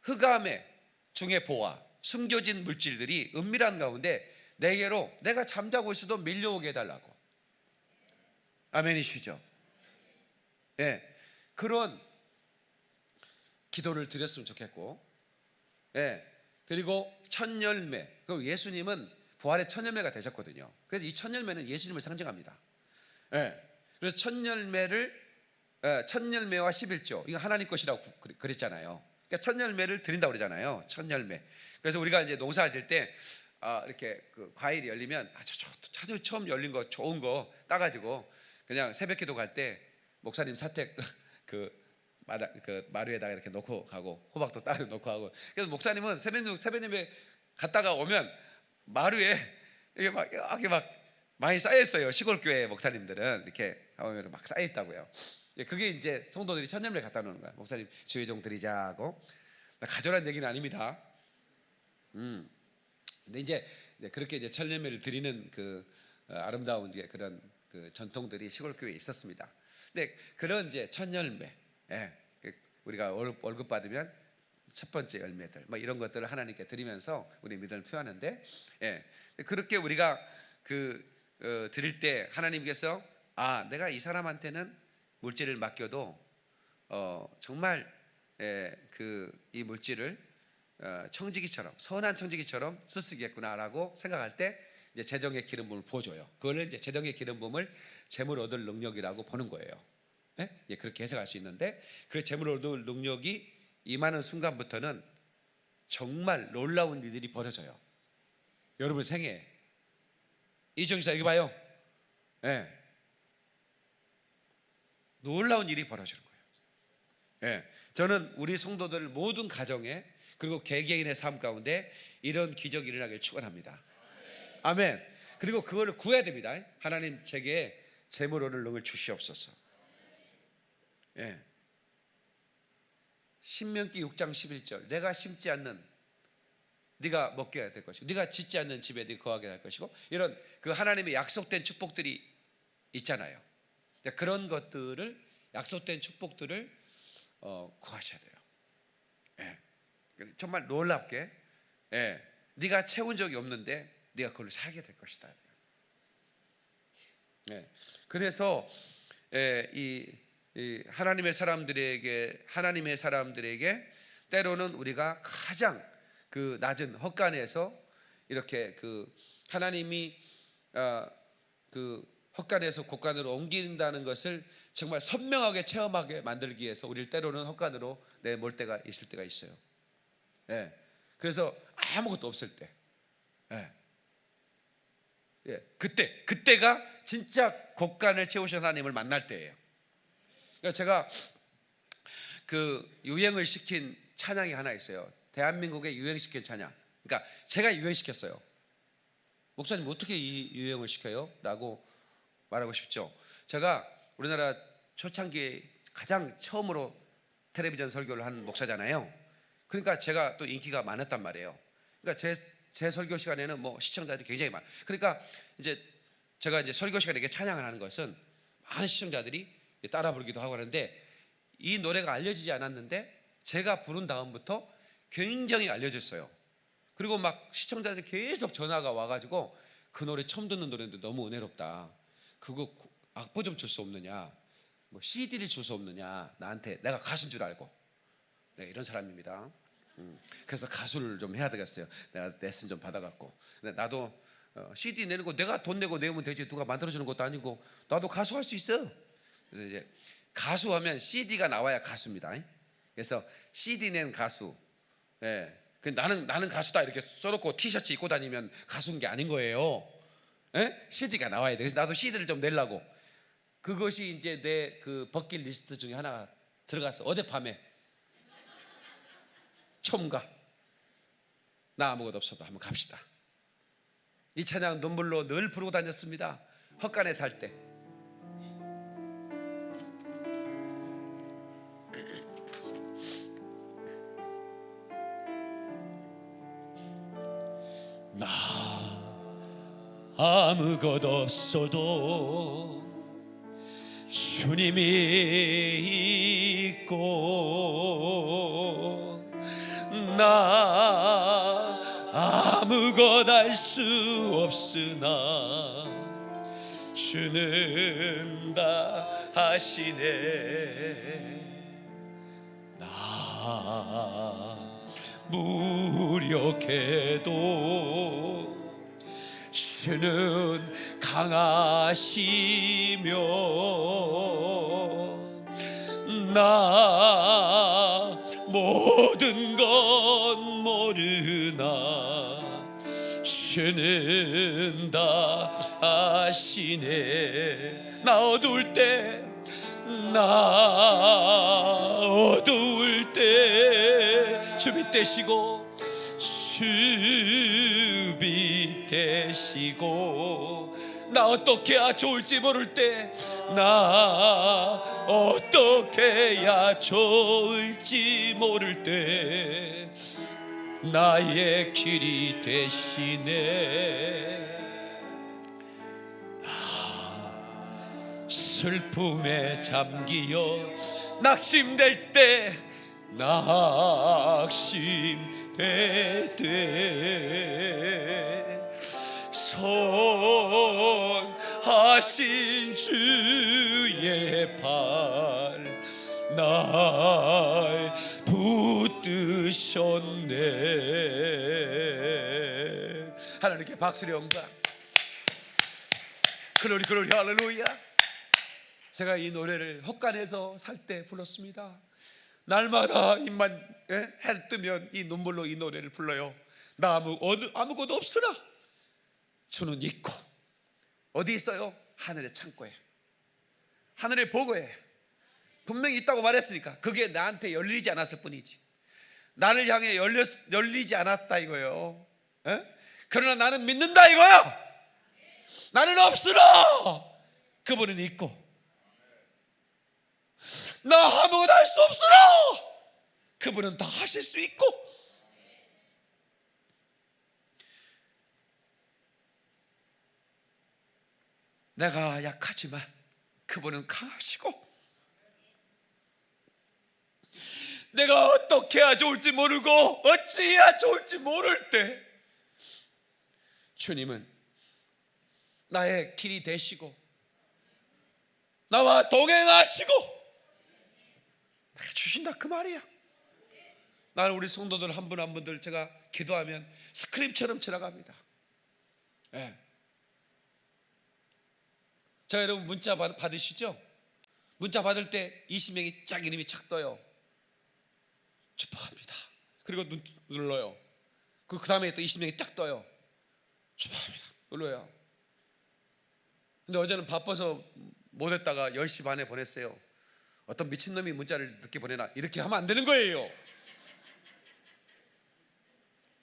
흑암의 중에 보아 숨겨진 물질들이 은밀한 가운데 내게로 내가 잠자고 있어도 밀려오게 해달라고. 아멘이시죠? 예, 그런 기도를 드렸으면 좋겠고, 예, 그리고 첫 열매. 예수님은 부활의 첫 열매가 되셨거든요. 그래서 이 첫 열매는 예수님을 상징합니다. 예, 그래서 첫 열매를 첫 열매와 11조 이거 하나님 것이라고 그랬잖아요. 그러니까 첫 열매를 드린다고 그러잖아요. 첫 열매. 그래서 우리가 이제 농사질 때 이렇게 그 과일이 열리면 아주 처음 열린 거 좋은 거 따가지고 그냥 새벽기도 갈 때 목사님 사택 그 마루에다가 이렇게 놓고 가고 호박도 따로 놓고 하고. 그래서 목사님은 새벽예배 갔다가 오면 마루에 이게 막 많이 쌓여 있어요. 시골 교회 목사님들은 이렇게 가보면 막 쌓여 있다고요. 그게 이제 성도들이 첫 열매 갖다 놓는 거야. 목사님 주의 종 드리자고. 가져란 얘기는 아닙니다. 근데 이제 그렇게 이제 첫 열매를 드리는 그 아름다운 이제 그런 그 전통들이 시골 교회에 있었습니다. 근데 그런 이제 첫 열매, 우리가 월급 받으면 첫 번째 열매들, 뭐 이런 것들을 하나님께 드리면서 우리 믿음을 표하는데, 그렇게 우리가 드릴 때 하나님께서 내가 이 사람한테는 물질을 맡겨도 정말 이 물질을 청지기처럼, 선한 청지기처럼 쓰시겠구나라고 생각할 때 이제 재정의 기름 부음을 부어줘요. 그걸 이제 재정의 기름 부음을 재물 얻을 능력이라고 보는 거예요. 그렇게 해석할 수 있는데, 그 재물 얻을 능력이 임하는 순간부터는 정말 놀라운 일들이 벌어져요. 여러분 생애에 이정기사 여기 봐요. 놀라운 일이 벌어지는 거예요. 저는 우리 성도들 모든 가정에 그리고 개개인의 삶 가운데 이런 기적이 일어나길 축원합니다. 아멘. 그리고 그거를 구해야 됩니다. 하나님 제게 재물 얻을 능을 주시옵소서. 신명기 6장 11절 내가 심지 않는 네가 먹게 될 것이고 네가 짓지 않는 집에 네가 거하게 할 것이고, 이런 그 하나님의 약속된 축복들이 있잖아요. 그런 것들을, 약속된 축복들을 구하셔야 돼요. 정말 놀랍게 네가 채운 적이 없는데 네가 그걸 살게 될 것이다. 그래서 이 하나님의 사람들에게 때로는 우리가 가장 그 낮은 헛간에서 이렇게 그 하나님이 그 헛간에서 곳간으로 옮긴다는 것을 정말 선명하게 체험하게 만들기 위해서 우리를 때로는 헛간으로 내몰 때가 있을 때가 있어요. 그래서 아무것도 없을 때, 그때가 진짜 곳간을 채우신 하나님을 만날 때예요. 그러니까 제가 그 유행을 시킨 찬양이 하나 있어요. 대한민국에 유행시킨 찬양. 그러니까 제가 유행시켰어요. 목사님 어떻게 이 유행을 시켜요? 라고 말하고 싶죠. 제가 우리나라 초창기에 가장 처음으로 텔레비전 설교를 한 목사잖아요. 그러니까 제가 또 인기가 많았단 말이에요. 그러니까 제 설교 시간에는 뭐 시청자들이 굉장히 많아요. 그러니까 이제 제가 이제 설교 시간에 이렇게 찬양을 하는 것은 많은 시청자들이 따라 부르기도 하고 하는데, 이 노래가 알려지지 않았는데 제가 부른 다음부터 굉장히 알려졌어요. 그리고 막 시청자들이 계속 전화가 와가지고 그 노래 처음 듣는 노래인데 너무 은혜롭다. 그거 악보 좀 줄 수 없느냐, 뭐 CD를 줄 수 없느냐, 나한테. 내가 가수인 줄 알고. 이런 사람입니다. 그래서 가수를 좀 해야 되겠어요. 내가 레슨 좀 받아갖고. 근데 나도 CD 내는 거 내가 돈 내고 내면 되지, 누가 만들어주는 것도 아니고. 나도 가수 할 수 있어. 그래서 이제 가수하면 CD가 나와야 가수입니다. 그래서 CD 낸 가수. 나는 가수다 이렇게 써놓고 티셔츠 입고 다니면 가수인 게 아닌 거예요. CD가 나와야 돼. 그래서 나도 CD를 좀 내려고. 그것이 이제 내 그 버킷리스트 중에 하나가 들어갔어. 어젯밤에 처음 가. 나 아무것도 없어도 한번 갑시다. 이 찬양 눈물로 늘 부르고 다녔습니다. 헛간에 살 때. 나 아무것도 없어도 주님이 있고, 나 아무것 알 수 없으나 주는 다 하시네. 나 무력해도 주는 강하시며 나 모든 건 모르나 주는 다 아시네. 나 어두울 때 주비 되시고 주비 되시고 나 어떻게 해야 좋을지 모를 때 나 어떻게 해야 좋을지 모를 때 나의 길이 되시네. 슬픔에 잠기어 낙심될 때 낙심될 때 선하신 주의 팔 날 붙드셨네. 하나님께 박수를 영광. 글로리 글로리 할렐루야. 제가 이 노래를 헛간에서 살 때 불렀습니다. 날마다 입만 해 뜨면 이 눈물로 이 노래를 불러요. 나 아무것도 없으나 주는 있고. 어디 있어요? 하늘의 창고에, 하늘의 보고에 분명히 있다고 말했으니까 그게 나한테 열리지 않았을 뿐이지, 나를 향해 열리지 않았다 이거예요. 그러나 나는 믿는다 이거야. 나는 없으나 그분은 있고, 나 아무것도 할 수 없으나 그분은 다 하실 수 있고. 내가 약하지만 그분은 강하시고, 내가 어떻게 해야 좋을지 모르고 어찌해야 좋을지 모를 때 주님은 나의 길이 되시고 나와 동행하시고 내가 주신다 그 말이야. 나는 우리 성도들 한 분 한 분들 제가 기도하면 스크립처럼 지나갑니다. 자, 여러분 문자 받으시죠? 문자 받을 때 20명이 짝 이름이 착 떠요. 축복합니다. 그리고 눌러요. 그 다음에 또 20명이 딱 떠요. 축복합니다. 눌러요. 근데 어제는 바빠서 못했다가 10시 반에 보냈어요. 어떤 미친놈이 문자를 늦게 보내나, 이렇게 하면 안 되는 거예요.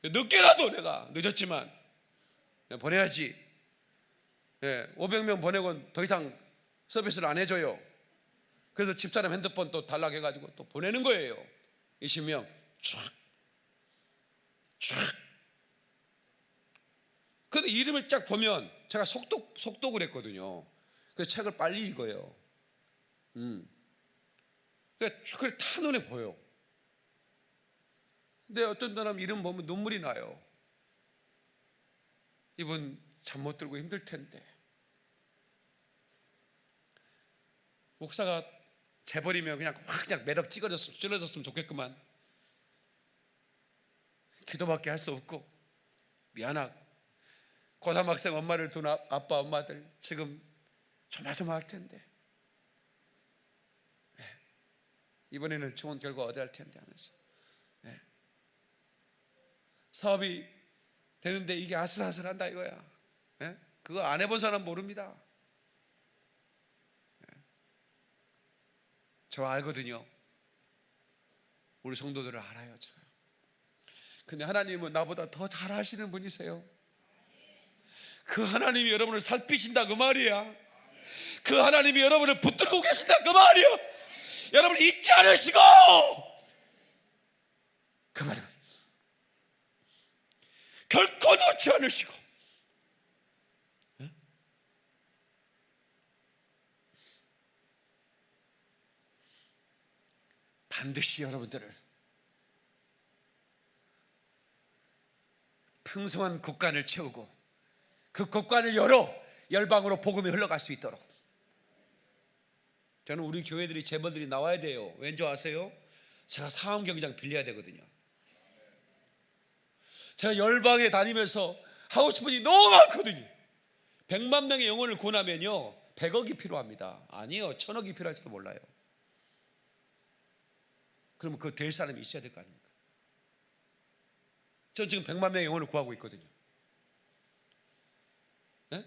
늦게라도 내가 늦었지만 보내야지. 500명 보내고는 더 이상 서비스를 안 해줘요. 그래서 집사람 핸드폰 또 달라고 해가지고 또 보내는 거예요. 20명 쫙. 근데 이름을 쫙 보면 제가 속독을 했거든요. 그래서 책을 빨리 읽어요. 그게 다 눈에 보여. 근데 어떤 사람 이름 보면 눈물이 나요. 이분 잠 못 들고 힘들 텐데. 목사가 재버리면 그냥 매덕 찔러졌으면 좋겠구만. 기도밖에 할 수 없고 미안하고, 고3 학생 엄마를 둔 아빠 엄마들 지금 조마조마할 텐데, 이번에는 좋은 결과 얻어야 할 텐데 하면서 사업이 되는데 이게 아슬아슬한다 이거야. 그거 안 해본 사람 모릅니다. 저 알거든요. 우리 성도들을 알아요 제가. 근데 하나님은 나보다 더 잘 아시는 분이세요. 그 하나님이 여러분을 살피신다 그 말이야. 그 하나님이 여러분을 붙들고 계신다 그 말이야. 여러분 잊지 않으시고, 그 말은 결코 놓지 않으시고, 반드시 여러분들을 풍성한 곳간을 채우고 그 곳간을 열어 열방으로 복음이 흘러갈 수 있도록 저는 우리 교회들이 재벌들이 나와야 돼요. 왠지 아세요? 제가 상암 경기장 빌려야 되거든요. 제가 열방에 다니면서 하고 싶은 일이 너무 많거든요. 100만 명의 영혼을 구원하면요 100억이 필요합니다. 아니요 1000억이 필요할지도 몰라요. 그러면 그 될 사람이 있어야 될 거 아닙니까? 전 지금 100만 명의 영혼을 구하고 있거든요. 네?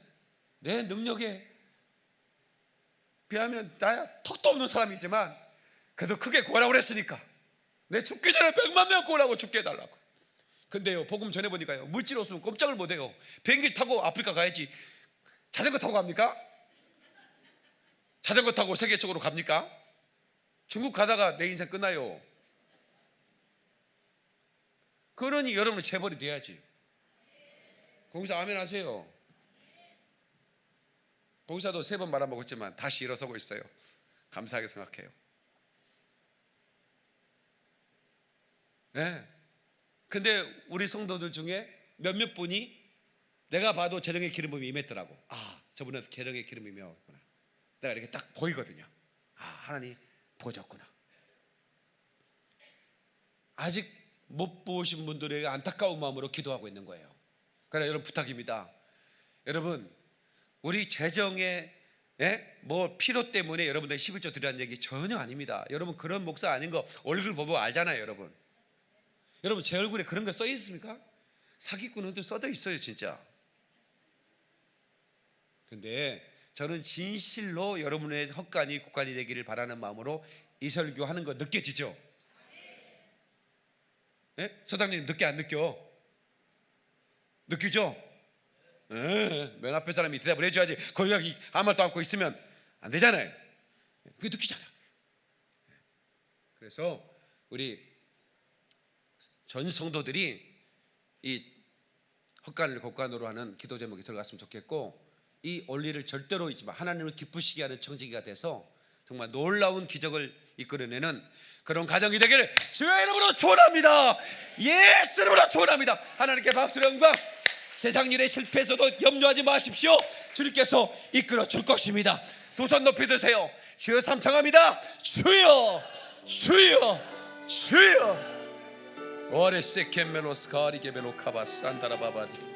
내 능력에 비하면 나야 턱도 없는 사람이지만 그래도 크게 구하라고 그랬으니까 내 죽기 전에 100만 명 구하라고 죽게 해달라고. 근데요 복음 전해보니까요 물질 없으면 꼼짝을 못해요. 비행기 타고 아프리카 가야지 자전거 타고 갑니까? 자전거 타고 세계 속으로 갑니까? 중국 가다가 내 인생 끝나요. 그러니 여러분은 재벌이 돼야지. 공사 아멘 하세요. 봉사도 3번 말아먹었지만 다시 일어서고 있어요. 감사하게 생각해요. 네. 근데 우리 성도들 중에 몇몇 분이 내가 봐도 재령의 기름 부음이 임했더라고. 아 저분은 재령의 기름이 임했구나. 내가 이렇게 딱 보이거든요. 아 하나님 보셨구나. 아직 못 보신 분들에게 안타까운 마음으로 기도하고 있는 거예요. 그러나 여러분 부탁입니다. 여러분 우리 재정의 뭐 필요 때문에 여러분들 11조 드리라는 얘기 전혀 아닙니다. 여러분 그런 목사 아닌 거 얼굴 보고 알잖아요. 여러분 제 얼굴에 그런 거 써 있습니까? 사기꾼은 또 써져 있어요 진짜. 근데 저는 진실로 여러분의 헛간이 곳간이 되기를 바라는 마음으로 이 설교하는 거 느껴지죠? 네? 소장님 느껴 안 느껴? 느끼죠? 맨 앞에 사람이 대답을 해줘야지. 거기 아무 말도 않고 있으면 안 되잖아요. 그게 느끼잖아. 그래서 우리 전 성도들이 이 헛간을 곳간으로 하는 기도 제목이 들어갔으면 좋겠고 이 원리를 절대로 잊지 마. 하나님을 기쁘시게 하는 청지기가 돼서 정말 놀라운 기적을 이끌어내는 그런 가정이 되기를 주의 이름으로 축원합니다. 예수 이름으로 축원합니다. 하나님께 박수를 영광. 세상 일에 실패해서도 염려하지 마십시오. 주님께서 이끌어 줄 것입니다. 두 손 높이 드세요. 주여 삼창합니다. 주여 주여 주여 오레세케멜로스 가리게벨로 카바스 안다라바바디